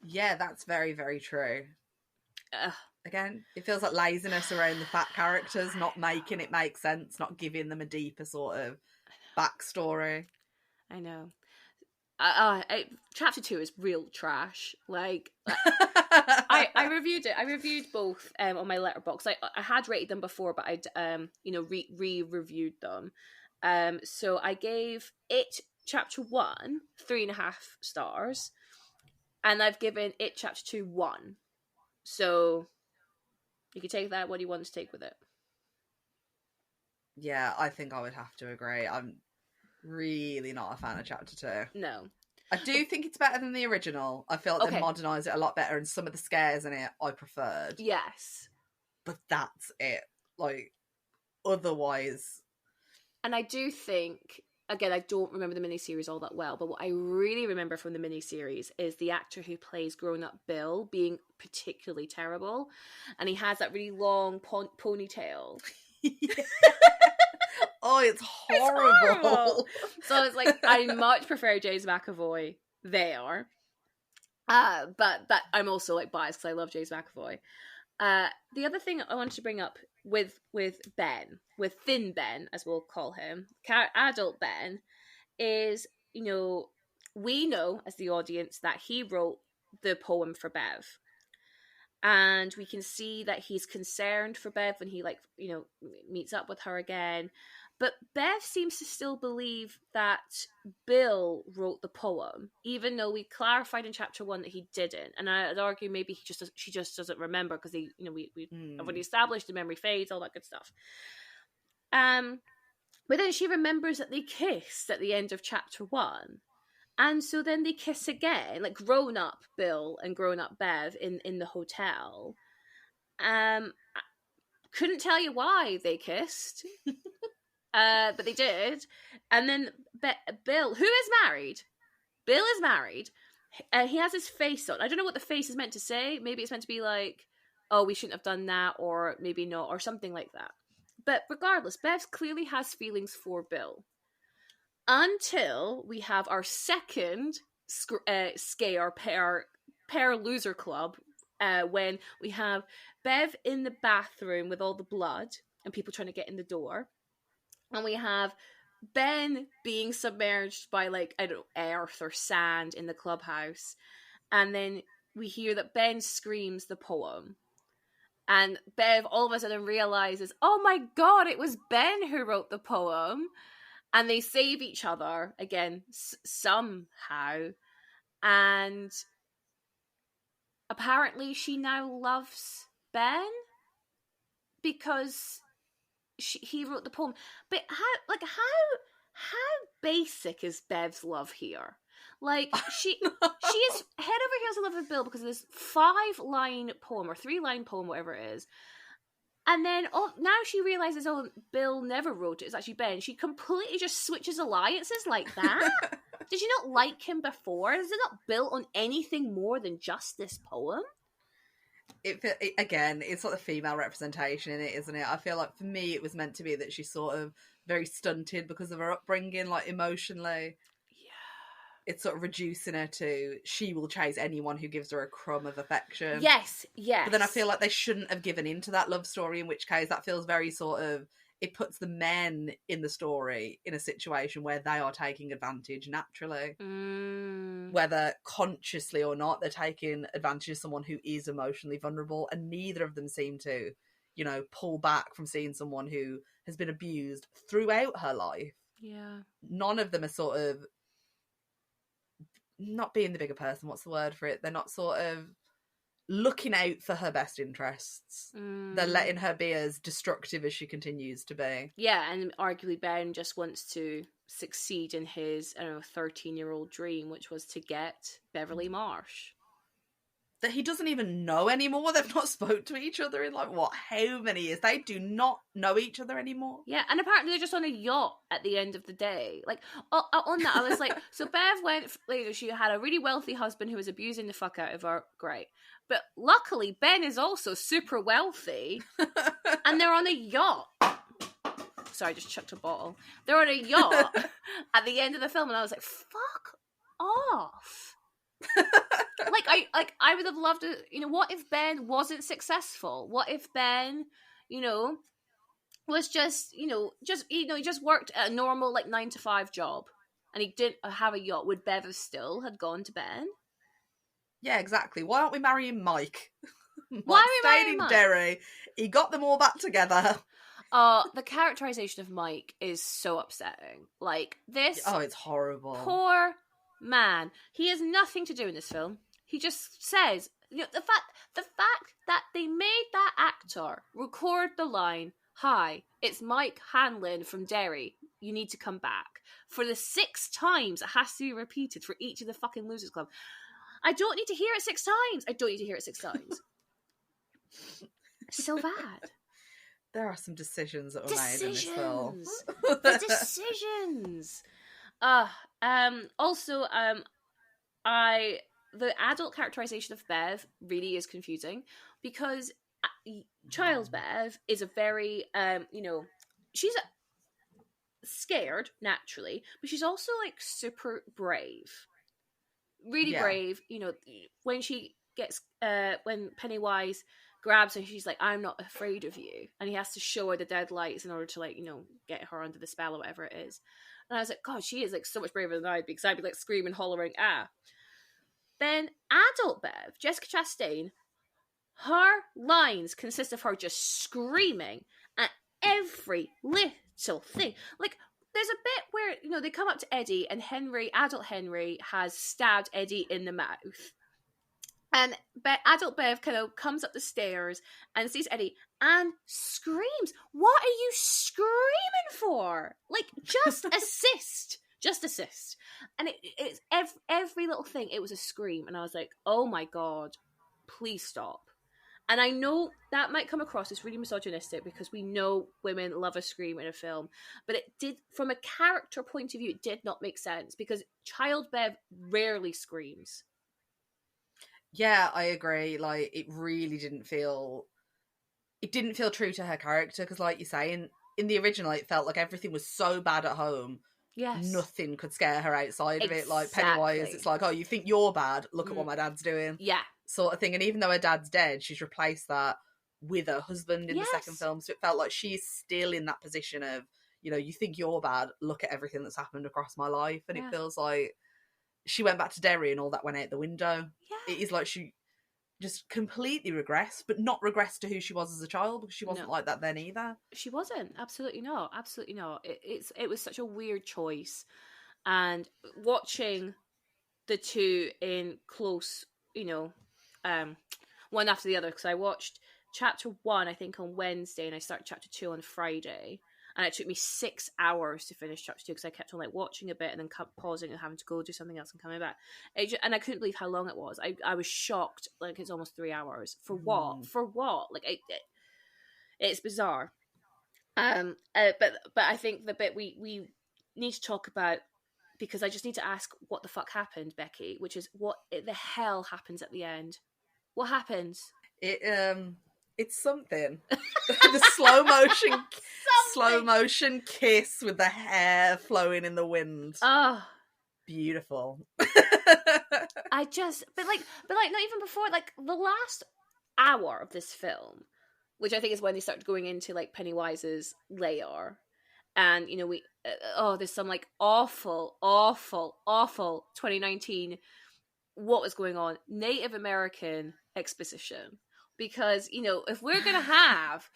Yeah, that's very, very true. Again, it feels like laziness around the fat characters, not making it make sense, not giving them a deeper sort of backstory. I know. Chapter 2 is real trash. Like, I reviewed it. I reviewed both on my letterbox. I had rated them before, but I'd re-reviewed them. So I gave it chapter 1 3.5 stars, and I've given it chapter 2 1. So you can take that what you want to take with it. Yeah, I think I would have to agree. I'm really not a fan of chapter 2. No. I do think it's better than the original. I feel like they modernised it a lot better, and some of the scares in it I preferred. Yes. But that's it. Like, otherwise... And I do think, again, I don't remember the miniseries all that well, but what I really remember from the miniseries is the actor who plays grown-up Bill being particularly terrible. And he has that really long ponytail. Yeah. Oh, it's horrible. So it's like, I much prefer James McAvoy there. But that I'm also like biased because I love James McAvoy. The other thing I wanted to bring up with Ben, with Thin Ben, as we'll call him, adult Ben, is, you know, we know as the audience that he wrote the poem for Bev. And we can see that he's concerned for Bev when he, like, you know, meets up with her again. But Bev seems to still believe that Bill wrote the poem, even though we clarified in chapter 1 that he didn't. And I'd argue maybe she just doesn't remember because we already established the memory fades, all that good stuff. But then she remembers that they kissed at the end of chapter 1. And so then they kiss again, like grown up Bill and grown up Bev in the hotel. Couldn't tell you why they kissed. But they did. And then Bill, who is married, Bill is married, and he has his face on. I don't know what the face is meant to say. Maybe it's meant to be like, oh, we shouldn't have done that, or maybe not, or something like that. But regardless, Bev clearly has feelings for Bill. Until we have our second scare pair loser club, when we have Bev in the bathroom with all the blood and people trying to get in the door. And we have Ben being submerged by, like, I don't know, earth or sand in the clubhouse. And then we hear that Ben screams the poem. And Bev all of a sudden realizes, oh my god, it was Ben who wrote the poem. And they save each other, again, somehow. And apparently she now loves Ben because he wrote the poem. But how basic is Bev's love here? Like, she is head over heels in love with Bill because of this 5-line poem or 3-line poem, whatever it is. And then now she realizes, Bill never wrote it. It's actually Ben. She completely just switches alliances like that. Did you not like him before? Is it not built on anything more than just this poem? Again, it's sort of female representation in it, isn't it? I feel like for me it was meant to be that she's sort of very stunted because of her upbringing, like emotionally. Yeah. It's sort of reducing her to she will chase anyone who gives her a crumb of affection. Yes. But then I feel like they shouldn't have given into that love story, in which case that feels very sort of, it puts the men in the story in a situation where they are taking advantage naturally. Whether consciously or not, they're taking advantage of someone who is emotionally vulnerable, and neither of them seem to, you know, pull back from seeing someone who has been abused throughout her life. Yeah. None of them are sort of not being the bigger person. What's the word for it? They're not sort of looking out for her best interests. They're letting her be as destructive as she continues to be. Yeah, and arguably Ben just wants to succeed in his, 13-year-old dream, which was to get Beverly Marsh. That he doesn't even know anymore. They've not spoke to each other in, like, what, how many years? They do not know each other anymore. Yeah, and apparently they're just on a yacht at the end of the day. Like, on that, I was like, so Bev went, she had a really wealthy husband who was abusing the fuck out of her. Great. But luckily, Ben is also super wealthy, and they're on a yacht. Sorry, I just chucked a bottle. They're on a yacht at the end of the film, and I was like, fuck off. I would have loved to, what if Ben wasn't successful? What if Ben, was just, he just worked at a normal, 9 to 5 job, and he didn't have a yacht? Would Bev have still had gone to Ben? Yeah, exactly. Why aren't we marrying Mike? Why Mike are we stayed marrying in Mike? Derry. He got them all back together. The characterization of Mike is so upsetting. This Oh, it's horrible. poor man. He has nothing to do in this film. He just says, the fact that they made that actor record the line, "Hi, it's Mike Hanlon from Derry. You need to come back," for the 6 times it has to be repeated for each of the fucking Losers Club. I don't need to hear it 6 times. I don't need to hear it 6 times. So bad. There are some decisions that were made in this film. The decisions. Also, the adult characterization of Bev really is confusing, because child Bev is a very, she's scared naturally, but she's also super brave, really brave. When she gets, when Pennywise grabs her, she's like, "I'm not afraid of you," and he has to show her the dead lights in order to get her under the spell or whatever it is. And I was like, God, she is so much braver than I'd be, because I'd be screaming, hollering, ah. Then adult Bev, Jessica Chastain, her lines consist of her just screaming at every little thing. There's a bit where they come up to Eddie, and adult Henry has stabbed Eddie in the mouth. And adult Bev kind of comes up the stairs and sees Eddie and screams. What are you screaming for? Just assist. Just assist. And it's every little thing. It was a scream. And I was like, oh my God, please stop. And I know that might come across as really misogynistic, because we know women love a scream in a film. But it did, from a character point of view, it did not make sense, because child Bev rarely screams. Yeah, I agree. It really didn't feel true to her character, because like you say, in the original, it felt like everything was so bad at home. Yes. Nothing could scare her outside of it. Exactly. Pennywise, it's like, oh, you think you're bad? Look at what my dad's doing. Yeah. Sort of thing. And even though her dad's dead, she's replaced that with her husband in the second film. So it felt like she's still in that position of, you think you're bad, look at everything that's happened across my life. And it feels like she went back to Derry and all that went out the window. Yeah. It is like she just completely regressed, but not regressed to who she was as a child, because she wasn't like that then either. She wasn't. Absolutely not. Absolutely not. It was such a weird choice. And watching the two in close, one after the other, because I watched chapter 1, I think, on Wednesday, and I started chapter 2 on Friday. And it took me 6 hours to finish chapter 2, because I kept on watching a bit and then pausing and having to go do something else and coming back. And I couldn't believe how long it was. I was shocked. It's almost 3 hours. For what? For what? It's bizarre. But I think the bit we need to talk about, because I just need to ask what the fuck happened, Becky, which is what the hell happens at the end. What happens? It's something. The slow motion kiss with the hair flowing in the wind. Oh, beautiful. I just, but not even before, the last hour of this film, which I think is when they started going into Pennywise's lair, and there's some awful 2019, what was going on, Native American exposition. Because, if we're gonna have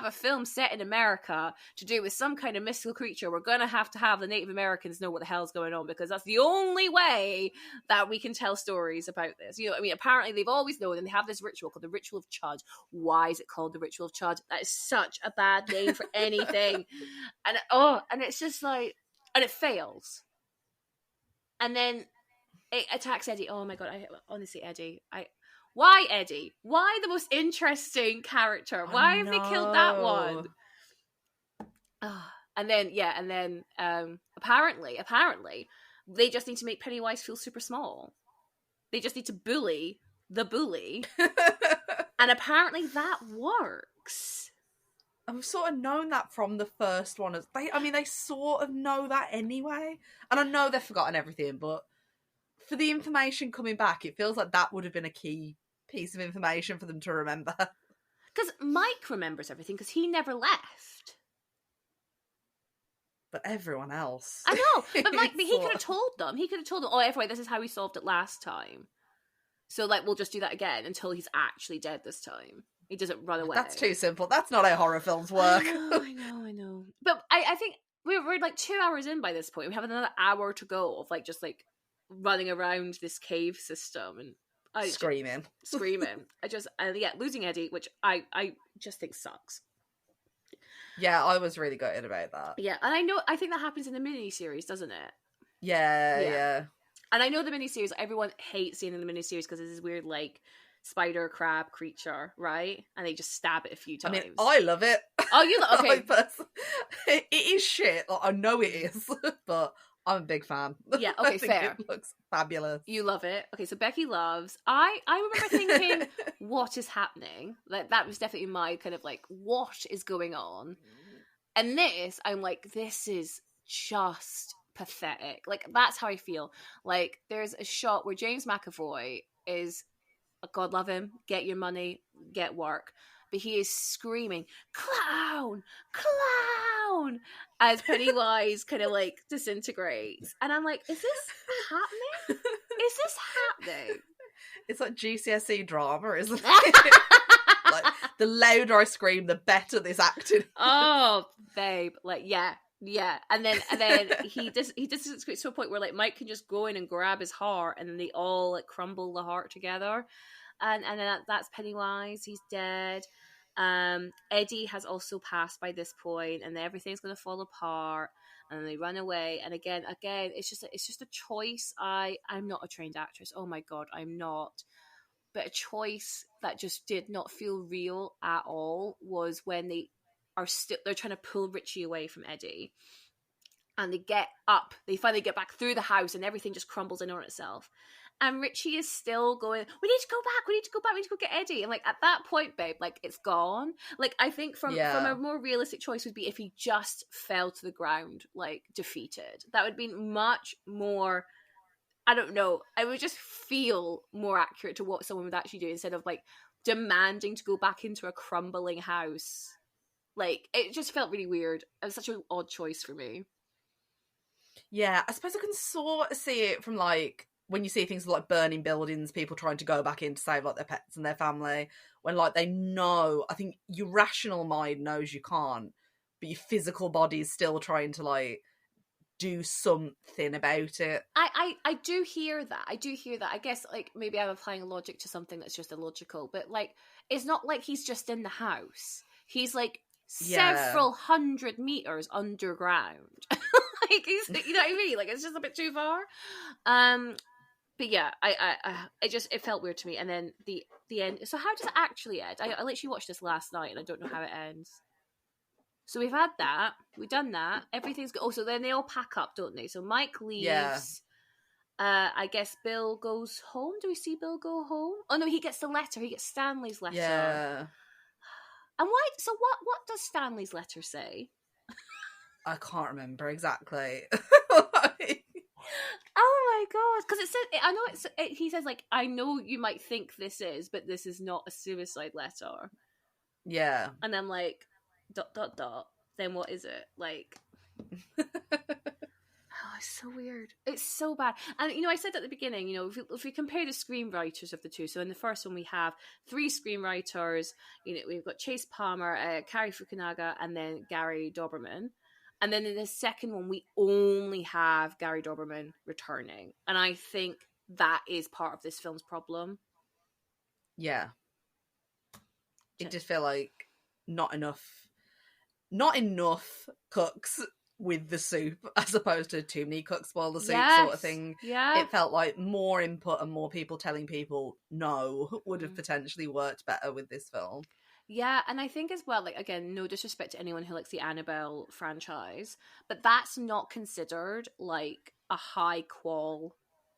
a film set in America to do with some kind of mystical creature, we're gonna have the Native Americans know what the hell's going on, because that's the only way that we can tell stories about this. Apparently they've always known, and they have this ritual called the Ritual of Chud. Why is it called the Ritual of Chud? That is such a bad name for anything. And it's just and it fails. And then it attacks Eddie. Oh my God, honestly, Eddie, why Eddie? Why the most interesting character? Why have they killed that one? And then apparently they just need to make Pennywise feel super small. They just need to bully the bully. And apparently that works. I've sort of known that from the first one. They sort of know that anyway. And I know they've forgotten everything, but for the information coming back, it feels like that would have been a key piece of information for them to remember. Because Mike remembers everything because he never left. But everyone else. I know, but Mike, but he could have told them. He could have told them, oh, everyone, this is how we solved it last time. So, like, we'll just do that again until he's actually dead this time. He doesn't run away. That's too simple. That's not how horror films work. I know. But I think we're like 2 hours in by this point. We have another hour to go of like just like running around this cave system and screaming. Losing Eddie, which I just think sucks. Yeah, I was really gutted about that. Yeah, and I think that happens in the miniseries, doesn't it? Yeah. And I know the miniseries, everyone hates seeing in the miniseries because it's this weird, like, spider crab creature, right? And they just stab it a few times. I mean, I love it. Oh, you love it? Okay. It is shit. Like, I know it is, but I'm a big fan. Yeah, okay, fair. It looks fabulous. You love it. Okay, so Becky loves. I remember thinking, what is happening? Like, that was definitely my kind of, like, what is going on? And this, I'm like, this is just pathetic. Like, that's how I feel. Like, there's a shot where James McAvoy is, God love him, get your money, get work, but he is screaming, clown, clown, as Pennywise kind of like disintegrates. And I'm like, is this happening? Is this happening? It's like GCSE drama, isn't it? Like, the louder I scream, the better this acting. Oh, babe, like, yeah, and then he disintegrates to a point where like Mike can just go in and grab his heart, and then they all like crumble the heart together, and then that's Pennywise. He's dead. Eddie has also passed by this point, and then everything's going to fall apart, and then they run away. And again, it's just a choice. I'm not a trained actress. Oh my god, I'm not. But a choice that just did not feel real at all was when they're trying to pull Richie away from Eddie, and they finally get back through the house, and everything just crumbles in on itself, and Richie is still going, we need to go back, we need to go get Eddie. And like, at that point, babe, like, it's gone. Like, I think from a more realistic choice would be if he just fell to the ground, like, defeated. That would be much more, I don't know, I would just feel more accurate to what someone would actually do, instead of like demanding to go back into a crumbling house. Like, it just felt really weird. It was such an odd choice for me. Yeah, I suppose I can sort of see it from like when you see things like burning buildings, people trying to go back in to save like their pets and their family, when like they know, I think your rational mind knows you can't, but your physical body is still trying to like do something about it. I do hear that. I guess like maybe I'm applying logic to something that's just illogical, but like, it's not like he's just in the house. He's like several hundred meters underground. Like, he's, you know what I mean? Like, it's just a bit too far. But yeah, it felt weird to me. And then the end. So how does it actually end? I literally watched this last night, and I don't know how it ends. So we've had that. We've done that. Everything's good. Oh, so then they all pack up, don't they? So Mike leaves. Yeah. I guess Bill goes home. Do we see Bill go home? Oh no, he gets the letter. He gets Stanley's letter. Yeah. And why? So what does Stanley's letter say? I can't remember exactly. Oh my god! Because it said, I know he says like, I know you might think this is, but this is not a suicide letter. Yeah. And I'm like, ... Then what is it? Like, oh, it's so weird. It's so bad. And, you know, I said at the beginning, you know, if we compare the screenwriters of the two, so in the first one we have 3 screenwriters, you know, we've got Chase Palmer, Cary Fukunaga, and then Gary Doberman. And then in the second one, we only have Gary Doberman returning. And I think that is part of this film's problem. Yeah. It just felt like not enough cooks with the soup, as opposed to too many cooks spoil the soup, sort of thing. Yeah. It felt like more input and more people telling people no would have potentially worked better with this film. Yeah, and I think as well, like, again, no disrespect to anyone who likes the Annabelle franchise, but that's not considered like a high qual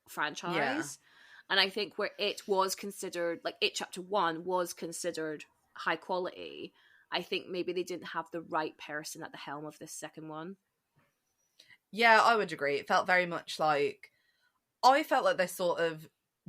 franchise. Yeah. And I think where it was considered, like, It Chapter 1 was considered high quality, I think maybe they didn't have the right person at the helm of this second one. Yeah, I would agree. It felt very much like, I felt like they sort of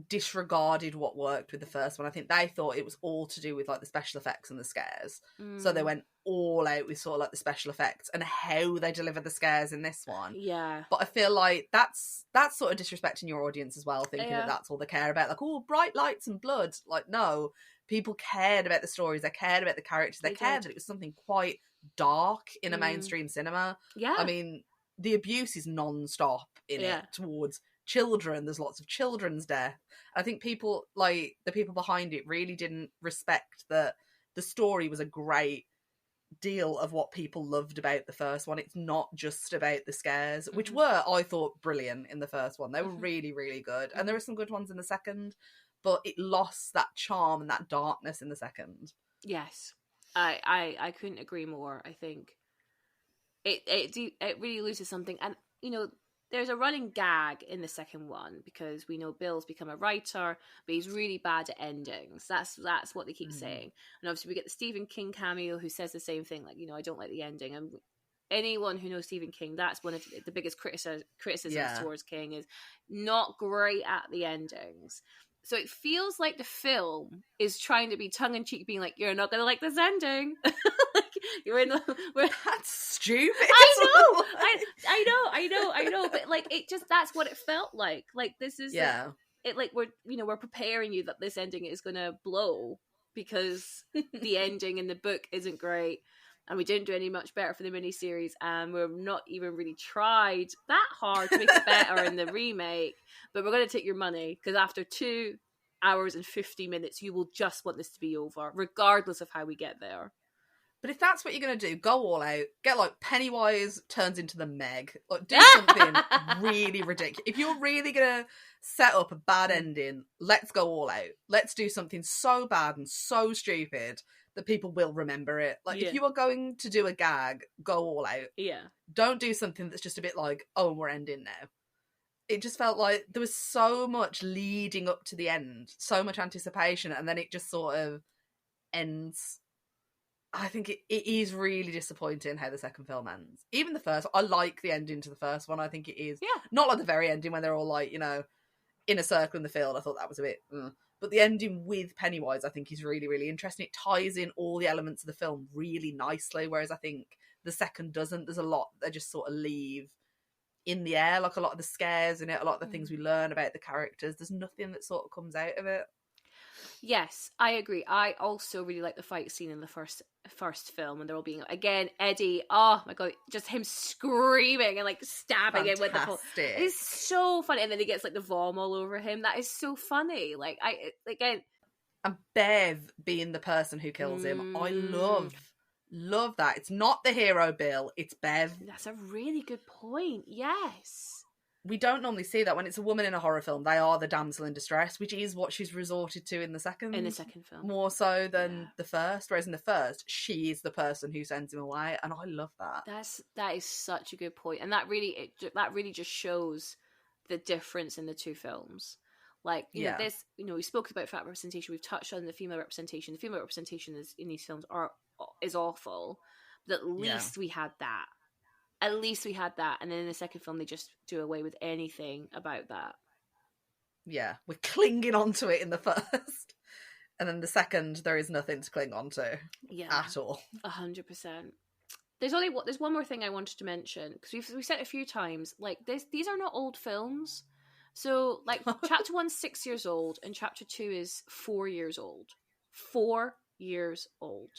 disregarded what worked with the first one. I think they thought it was all to do with like the special effects and the scares. So they went all out with sort of like the special effects and how they deliver the scares in this one. Yeah. But I feel like that's sort of disrespecting your audience as well, thinking that that's all they care about. Like, oh, bright lights and blood. Like, no, people cared about the stories. They cared about the characters. They cared that it was something quite dark in a mainstream cinema. Yeah. I mean, the abuse is non-stop in it towards children. There's lots of children's death. I think people, like the people behind it, really didn't respect that the story was a great deal of what people loved about the first one. It's not just about the scares, which were, I thought, brilliant in the first one. They were really, really good. And there were some good ones in the second, but it lost that charm and that darkness in the second. Yes. I couldn't agree more. I think it really loses something. And, you know, there's a running gag in the second one because we know Bill's become a writer, but he's really bad at endings. That's what they keep saying. And obviously we get the Stephen King cameo who says the same thing, like, you know, I don't like the ending. And anyone who knows Stephen King, that's one of the biggest criticisms towards King, is not great at the endings. So it feels like the film is trying to be tongue-in-cheek, being like, you're not going to like this ending. Like, you're in That's stupid. I know. But like, it just, that's what it felt like. Like, this is, it like, we're preparing you that this ending is going to blow because the ending in the book isn't great. And we didn't do any much better for the miniseries, and we're not even really tried that hard to make it better in the remake. But we're going to take your money, because after 2 hours and 50 minutes, you will just want this to be over, regardless of how we get there. But if that's what you're going to do, go all out. Get like Pennywise turns into the Meg. Like, do something really ridiculous. If you're really going to set up a bad ending, let's go all out. Let's do something so bad and so stupid that people will remember it. Like, if you are going to do a gag, go all out. Yeah. Don't do something that's just a bit like, oh, we're ending now. It just felt like there was so much leading up to the end, so much anticipation, and then it just sort of ends. I think it is really disappointing how the second film ends. Even the first, I like the ending to the first one. I think it is. Yeah. Not like the very ending when they're all like, you know, in a circle in the field. I thought that was a bit... But the ending with Pennywise, I think, is really, really interesting. It ties in all the elements of the film really nicely, whereas I think the second doesn't. There's a lot they just sort of leave in the air, like a lot of the scares in it, a lot of the things we learn about the characters. There's nothing that sort of comes out of it. Yes, I agree. I also really like the fight scene in the first film, and they're all being, again, Eddie, oh my god, just him screaming and like stabbing him with the pole. It's so funny, and then he gets like the vom all over him. That is so funny. Like, again, and Bev being the person who kills him, I love that. It's not the hero Bill, it's Bev. That's a really good point. Yes. We don't normally see that when it's a woman in a horror film. They are the damsel in distress, which is what she's resorted to in the second. In the second film. More so than the first. Whereas in the first, she is the person who sends him away. And I love that. That is such a good point. And that really just shows the difference in the two films. Like, you know, this, you know, we spoke about fat representation. We've touched on the female representation. The female representation in these films is awful. But at least we had that. At least we had that, and then in the second film they just do away with anything about that. Yeah, we're clinging onto it in the first, and then the second there is nothing to cling onto at all. 100%. There's one more thing I wanted to mention, because we've said it a few times. Like, these are not old films, so like chapter 1's 6 years old, and chapter 2 is 4 years old. 4 years old.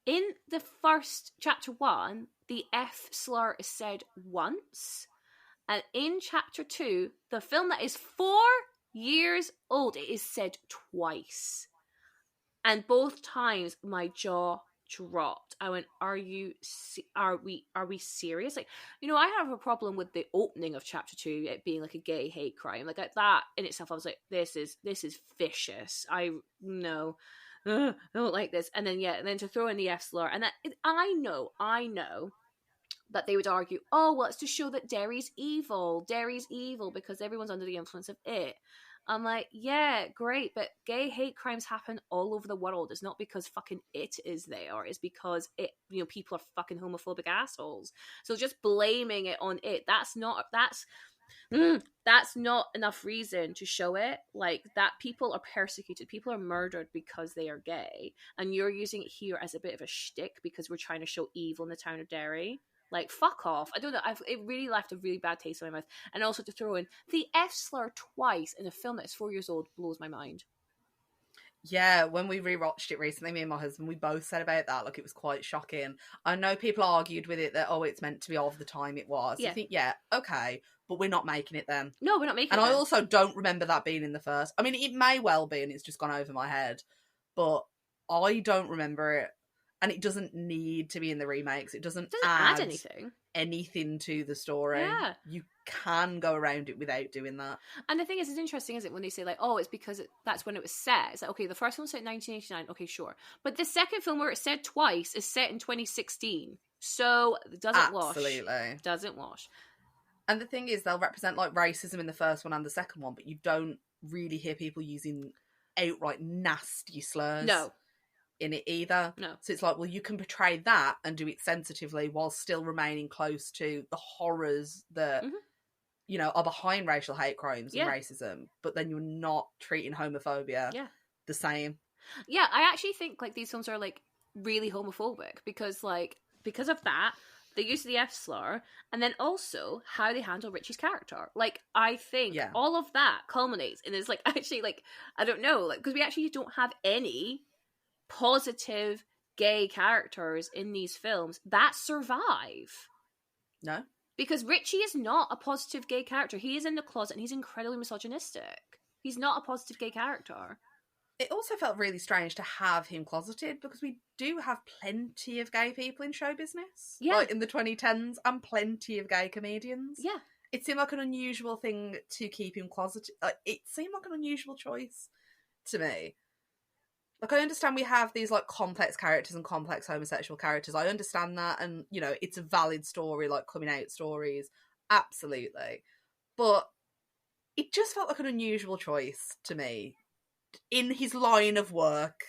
In the first chapter 1, the F slur is said once, and in chapter 2, the film that is 4 years old, it is said twice. And both times my jaw dropped. I went, are we serious? Like, you know, I have a problem with the opening of chapter 2, it being like a gay hate crime. Like that in itself, I was like, this is vicious. I don't like this. And then to throw in the F slur, and I know that they would argue, oh, well, it's to show that Derry's evil because everyone's under the influence of it. I'm like, yeah, great, but gay hate crimes happen all over the world. It's not because fucking it is there. It's because people are fucking homophobic assholes. So just blaming it on it, that's That's not enough reason to show it. Like, that people are persecuted, people are murdered because they are gay, and you're using it here as a bit of a shtick because we're trying to show evil in the town of Derry. Like, fuck off. I don't know. It really left a really bad taste in my mouth. And also to throw in the F slur twice in a film that is 4 years old blows my mind. Yeah, when we rewatched it recently, me and my husband, we both said about that. Like, it was quite shocking. I know people argued with it that, oh, it's meant to be of the time it was. Yeah. I think, yeah, okay, but we're not making it then. No, we're not making and it. And I then. also don't remember that being in the first. I mean, it may well be, and it's just gone over my head, but I don't remember it. And it doesn't need to be in the remakes. It doesn't add anything to the story. Yeah. You can go around it without doing that. And the thing is, it's interesting, isn't it, when they say, like, oh, it's because that's when it was set. It's like, okay, the first one was set in 1989. Okay, sure. But the second film, where it's said twice, is set in 2016. So it doesn't wash. Absolutely. Doesn't wash. And the thing is, they'll represent, like, racism in the first one and the second one, but you don't really hear people using outright nasty slurs. No. In it either. No. So it's like, well, you can portray that and do it sensitively while still remaining close to the horrors that, you know, are behind racial hate crimes and racism, but then you're not treating homophobia the same. Yeah, I actually think, like, these films are, like, really homophobic because of that, the use of the F slur, and then also how they handle Richie's character. Like, I think all of that culminates in this, like, actually, like, I don't know, like, because we actually don't have any positive gay characters in these films that survive. No. Because Richie is not a positive gay character. He is in the closet and he's incredibly misogynistic. He's not a positive gay character. It also felt really strange to have him closeted because we do have plenty of gay people in show business. Yeah. Like in the 2010s, and plenty of gay comedians. Yeah. It seemed like an unusual thing to keep him closeted. Like, it seemed like an unusual choice to me. Like, I understand we have these, like, complex characters and complex homosexual characters. I understand that, and, you know, it's a valid story, like, coming out stories. Absolutely. But it just felt like an unusual choice to me in his line of work.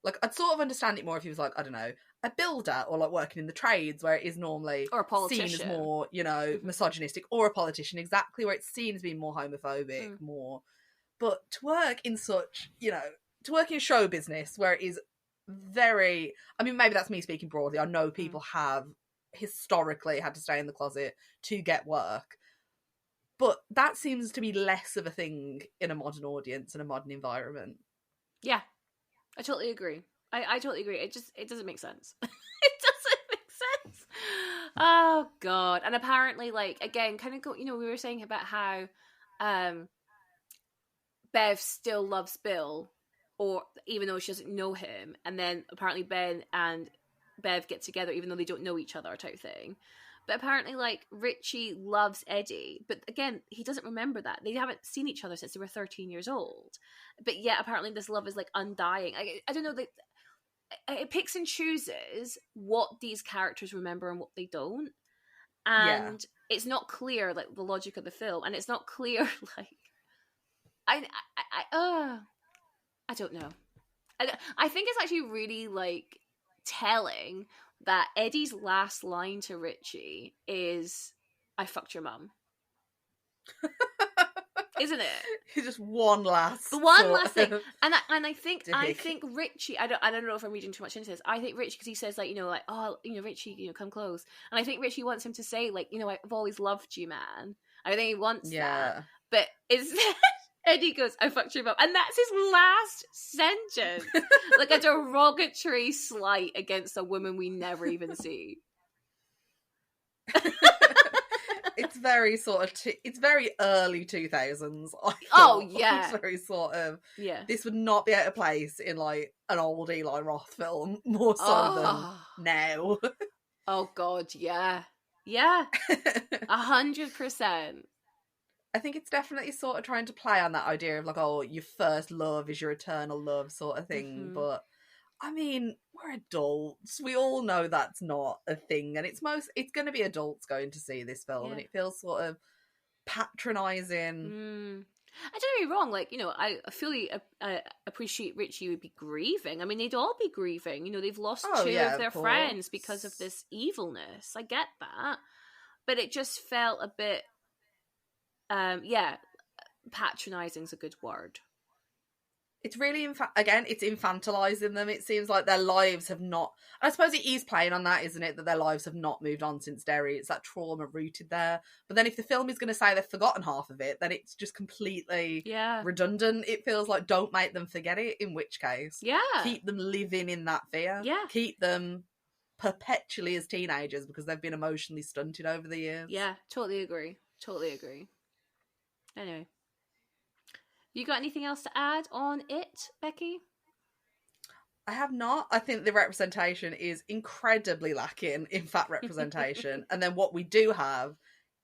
Like, I'd sort of understand it more if he was, like, I don't know, a builder or, like, working in the trades where it is normally or a politician. Seen as more, you know, misogynistic, or a politician, exactly, where it's seen as being more homophobic, more. But to work in such, you know, to work in show business where it is very, I mean, maybe that's me speaking broadly. I know people have historically had to stay in the closet to get work, but that seems to be less of a thing in a modern audience and a modern environment. Yeah, I totally agree. I totally agree. It doesn't make sense. It doesn't make sense. Oh God. And apparently, like, again, kind of go, you know, we were saying about how Bev still loves Bill, or even though she doesn't know him, and then apparently Ben and Bev get together even though they don't know each other, type thing. But apparently, like, Richie loves Eddie, but again, he doesn't remember that. They haven't seen each other since they were 13 years old. But yet, apparently, this love is, like, undying. I don't know, it picks and chooses what these characters remember and what they don't. And it's not clear, like, the logic of the film, and it's not clear, like, I don't know. I think it's actually really, like, telling that Eddie's last line to Richie is, "I fucked your mum." Isn't it? Just one last thing. And I think Richie, I don't know if I'm reading too much into this. I think Richie, because he says, like, you know, like, oh, you know, Richie, you know, come close. And I think Richie wants him to say, like, you know, I've always loved you, man. I think he wants that. But instead, Eddie goes, "I fucked your mum." And that's his last sentence. Like a derogatory slight against a woman we never even see. It's very sort of, it's very early 2000s. Oh, yeah. It's very sort of, yeah. This would not be out of place in, like, an old Eli Roth film, more so than now. Oh, God, yeah. Yeah. 100%. I think it's definitely sort of trying to play on that idea of, like, oh, your first love is your eternal love sort of thing. But, I mean, we're adults. We all know that's not a thing. And it's going to be adults going to see this film. And it feels sort of patronising. I don't get me wrong, like, you know, I fully appreciate Richie would be grieving. I mean, they'd all be grieving. You know, they've lost two of their friends because of this evilness. I get that. But it just felt a bit Yeah, patronizing is a good word. It's really, again, it's infantilizing them. It seems like their lives have not... I suppose it is playing on that, isn't it? That their lives have not moved on since Derry. It's that trauma rooted there. But then if the film is going to say they've forgotten half of it, then it's just completely redundant. It feels like, don't make them forget it, in which case, keep them living in that fear. Yeah. Keep them perpetually as teenagers because they've been emotionally stunted over the years. Yeah, totally agree. Anyway. You got anything else to add on it, Becky? I have not. I think the representation is incredibly lacking in fat representation. And then what we do have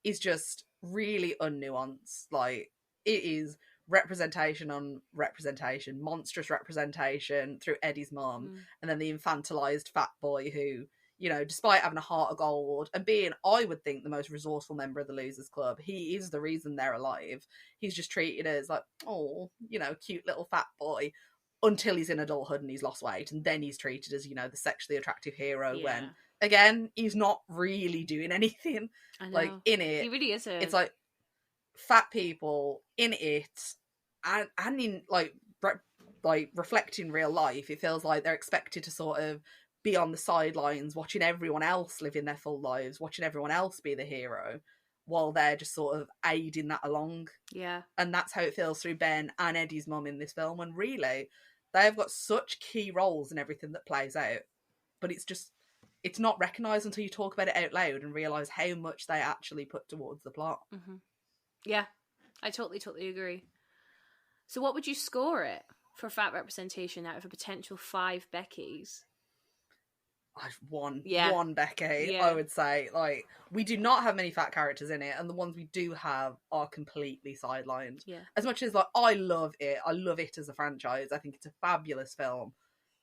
is just really unnuanced. Like, it is representation on representation, monstrous representation through Eddie's mum, and then the infantilized fat boy who, you know, despite having a heart of gold and being, I would think, the most resourceful member of the Losers Club, he is the reason they're alive. He's just treated as like, oh, you know, cute little fat boy, until he's in adulthood and he's lost weight, and then he's treated as, you know, the sexually attractive hero when, again, he's not really doing anything. I know. Like, in it, he really isn't. It's like fat people in it and in like reflecting real life, it feels like they're expected to sort of be on the sidelines watching everyone else living their full lives, watching everyone else be the hero, while they're just sort of aiding that along. Yeah. And that's how it feels through Ben and Eddie's mum in this film. And really, they've got such key roles in everything that plays out. But it's not recognised until you talk about it out loud and realise how much they actually put towards the plot. Mm-hmm. Yeah, I totally agree. So what would you score it for fat representation out of a potential 5 Beckys? One Becky, I would say. Like, we do not have many fat characters in it, and the ones we do have are completely sidelined. Yeah. As much as, like, I love it as a franchise. I think it's a fabulous film.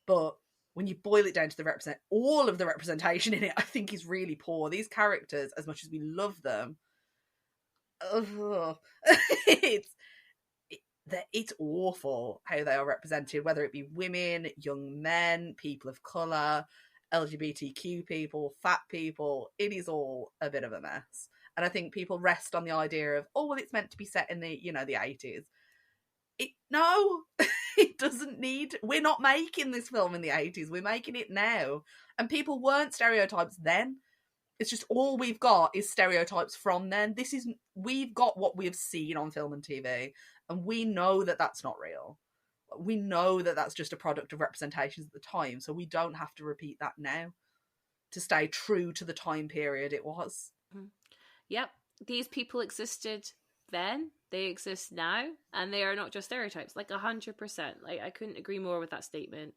But when you boil it down to all of the representation in it, I think is really poor. These characters, as much as we love them, it's awful how they are represented, whether it be women, young men, people of colour, LGBTQ people, fat people. It is all a bit of a mess. And I think people rest on the idea of, oh, well, it's meant to be set in the, you know, the 80s. No, it doesn't need... We're not making this film in the 80s. We're making it now. And people weren't stereotypes then. It's just all we've got is stereotypes from then. We've got what we've seen on film and TV, and we know that that's not real. We know that that's just a product of representations at the time, so we don't have to repeat that now to stay true to the time period it was. Mm-hmm. Yep, these people existed then, they exist now, and they are not just stereotypes. Like 100%. Like, I couldn't agree more with that statement.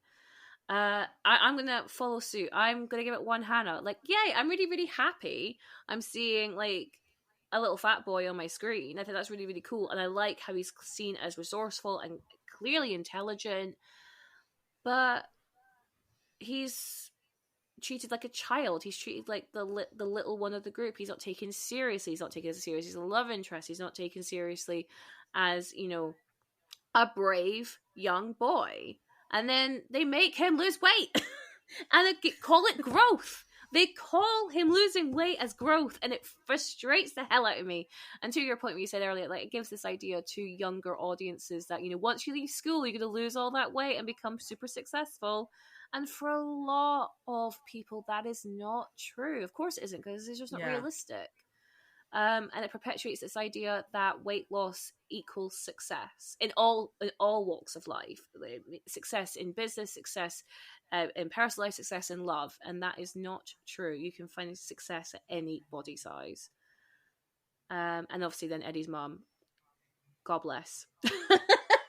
I'm gonna follow suit. I'm gonna give it 1 Hannah. Like, yay! I'm really, really happy. I'm seeing like a little fat boy on my screen. I think that's really, really cool, and I like how he's seen as resourceful and clearly intelligent, but he's treated like a child. He's treated like the little one of the group. He's not taken seriously. He's not taken as serious. He's a love interest. He's not taken seriously as, you know, a brave young boy. And then they make him lose weight and they call it growth. They call him losing weight as growth, and it frustrates the hell out of me. And to your point, what you said earlier, like, it gives this idea to younger audiences that, you know, once you leave school, you're going to lose all that weight and become super successful. And for a lot of people, that is not true. Of course it isn't, because it's just not realistic. And it perpetuates this idea that weight loss equals success in all walks of life. Success in business, success in personal life, success in love, and that is not true. You can find success at any body size. And obviously, then Eddie's mum, God bless.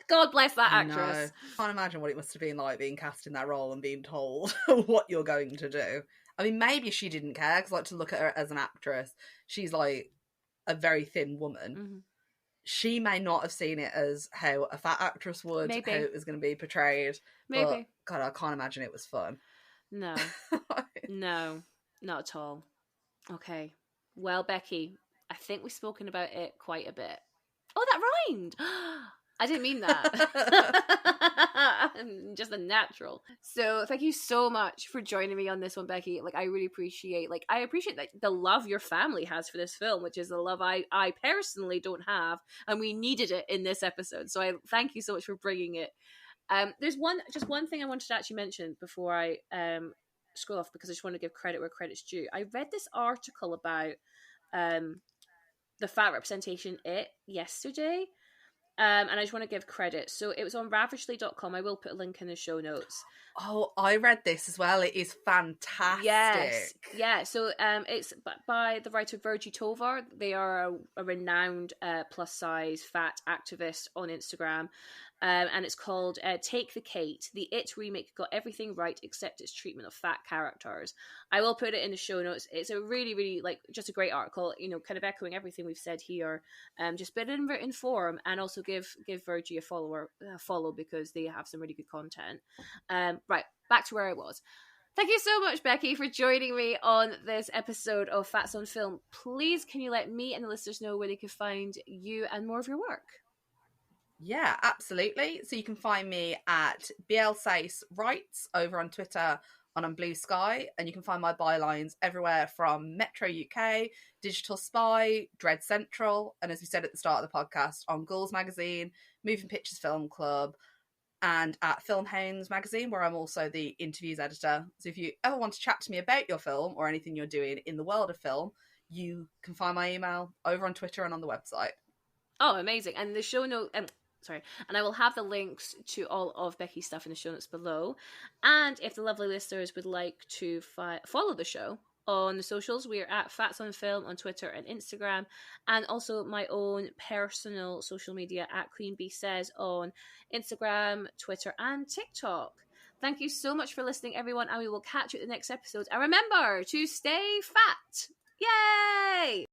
God bless that actress. I can't imagine what it must have been like being cast in that role and being told what you're going to do. I mean, maybe she didn't care, because I like to look at her as an actress. She's like a very thin woman. Mm-hmm. She may not have seen it as how a fat actress would, maybe. How it was going to be portrayed. Maybe. But, God, I can't imagine it was fun. No. No, not at all. Okay. Well, Becky, I think we've spoken about it quite a bit. Oh, that rhymed! I didn't mean that. I'm just a natural. So thank you so much for joining me on this one, Becky. Like, I really appreciate, that the love your family has for this film, which is a love I personally don't have, and we needed it in this episode. So I thank you so much for bringing it. There's one thing I wanted to actually mention before I scroll off, because I just want to give credit where credit's due. I read this article about the fat representation yesterday. And I just want to give credit. So it was on ravishly.com. I will put a link in the show notes. Oh, I read this as well. It is fantastic. Yes. Yeah. So it's by the writer Virgie Tovar. They are a renowned plus size fat activist on Instagram. And it's called Take the Kate. The It remake got everything right except its treatment of fat characters. I will put it in the show notes. It's a really, really, just a great article, kind of echoing everything we've said here. Just put it in written form, and also give Virgie a follow, because they have some really good content. Right, back to where I was. Thank you so much, Becky, for joining me on this episode of Fats on Film. Please, can you let me and the listeners know where they can find you and more of your work? Yeah, absolutely. So you can find me at BL Sayce Writes over on Twitter and on Blue Sky, and you can find my bylines everywhere from Metro UK, Digital Spy, Dread Central, and as we said at the start of the podcast, on Ghouls Magazine, Moving Pictures Film Club, and at Film Hounds Magazine, where I'm also the interviews editor. So if you ever want to chat to me about your film or anything you're doing in the world of film, you can find my email over on Twitter and on the website. Oh, amazing. And the show note... and I will have the links to all of Becky's stuff in the show notes below. And if the lovely listeners would like to follow the show on the socials, we are at Fats on Film on Twitter and Instagram, and also my own personal social media at Queen Bee Says on Instagram, Twitter, and TikTok. Thank you so much for listening, everyone, and we will catch you at the next episode. And remember to stay fat. Yay!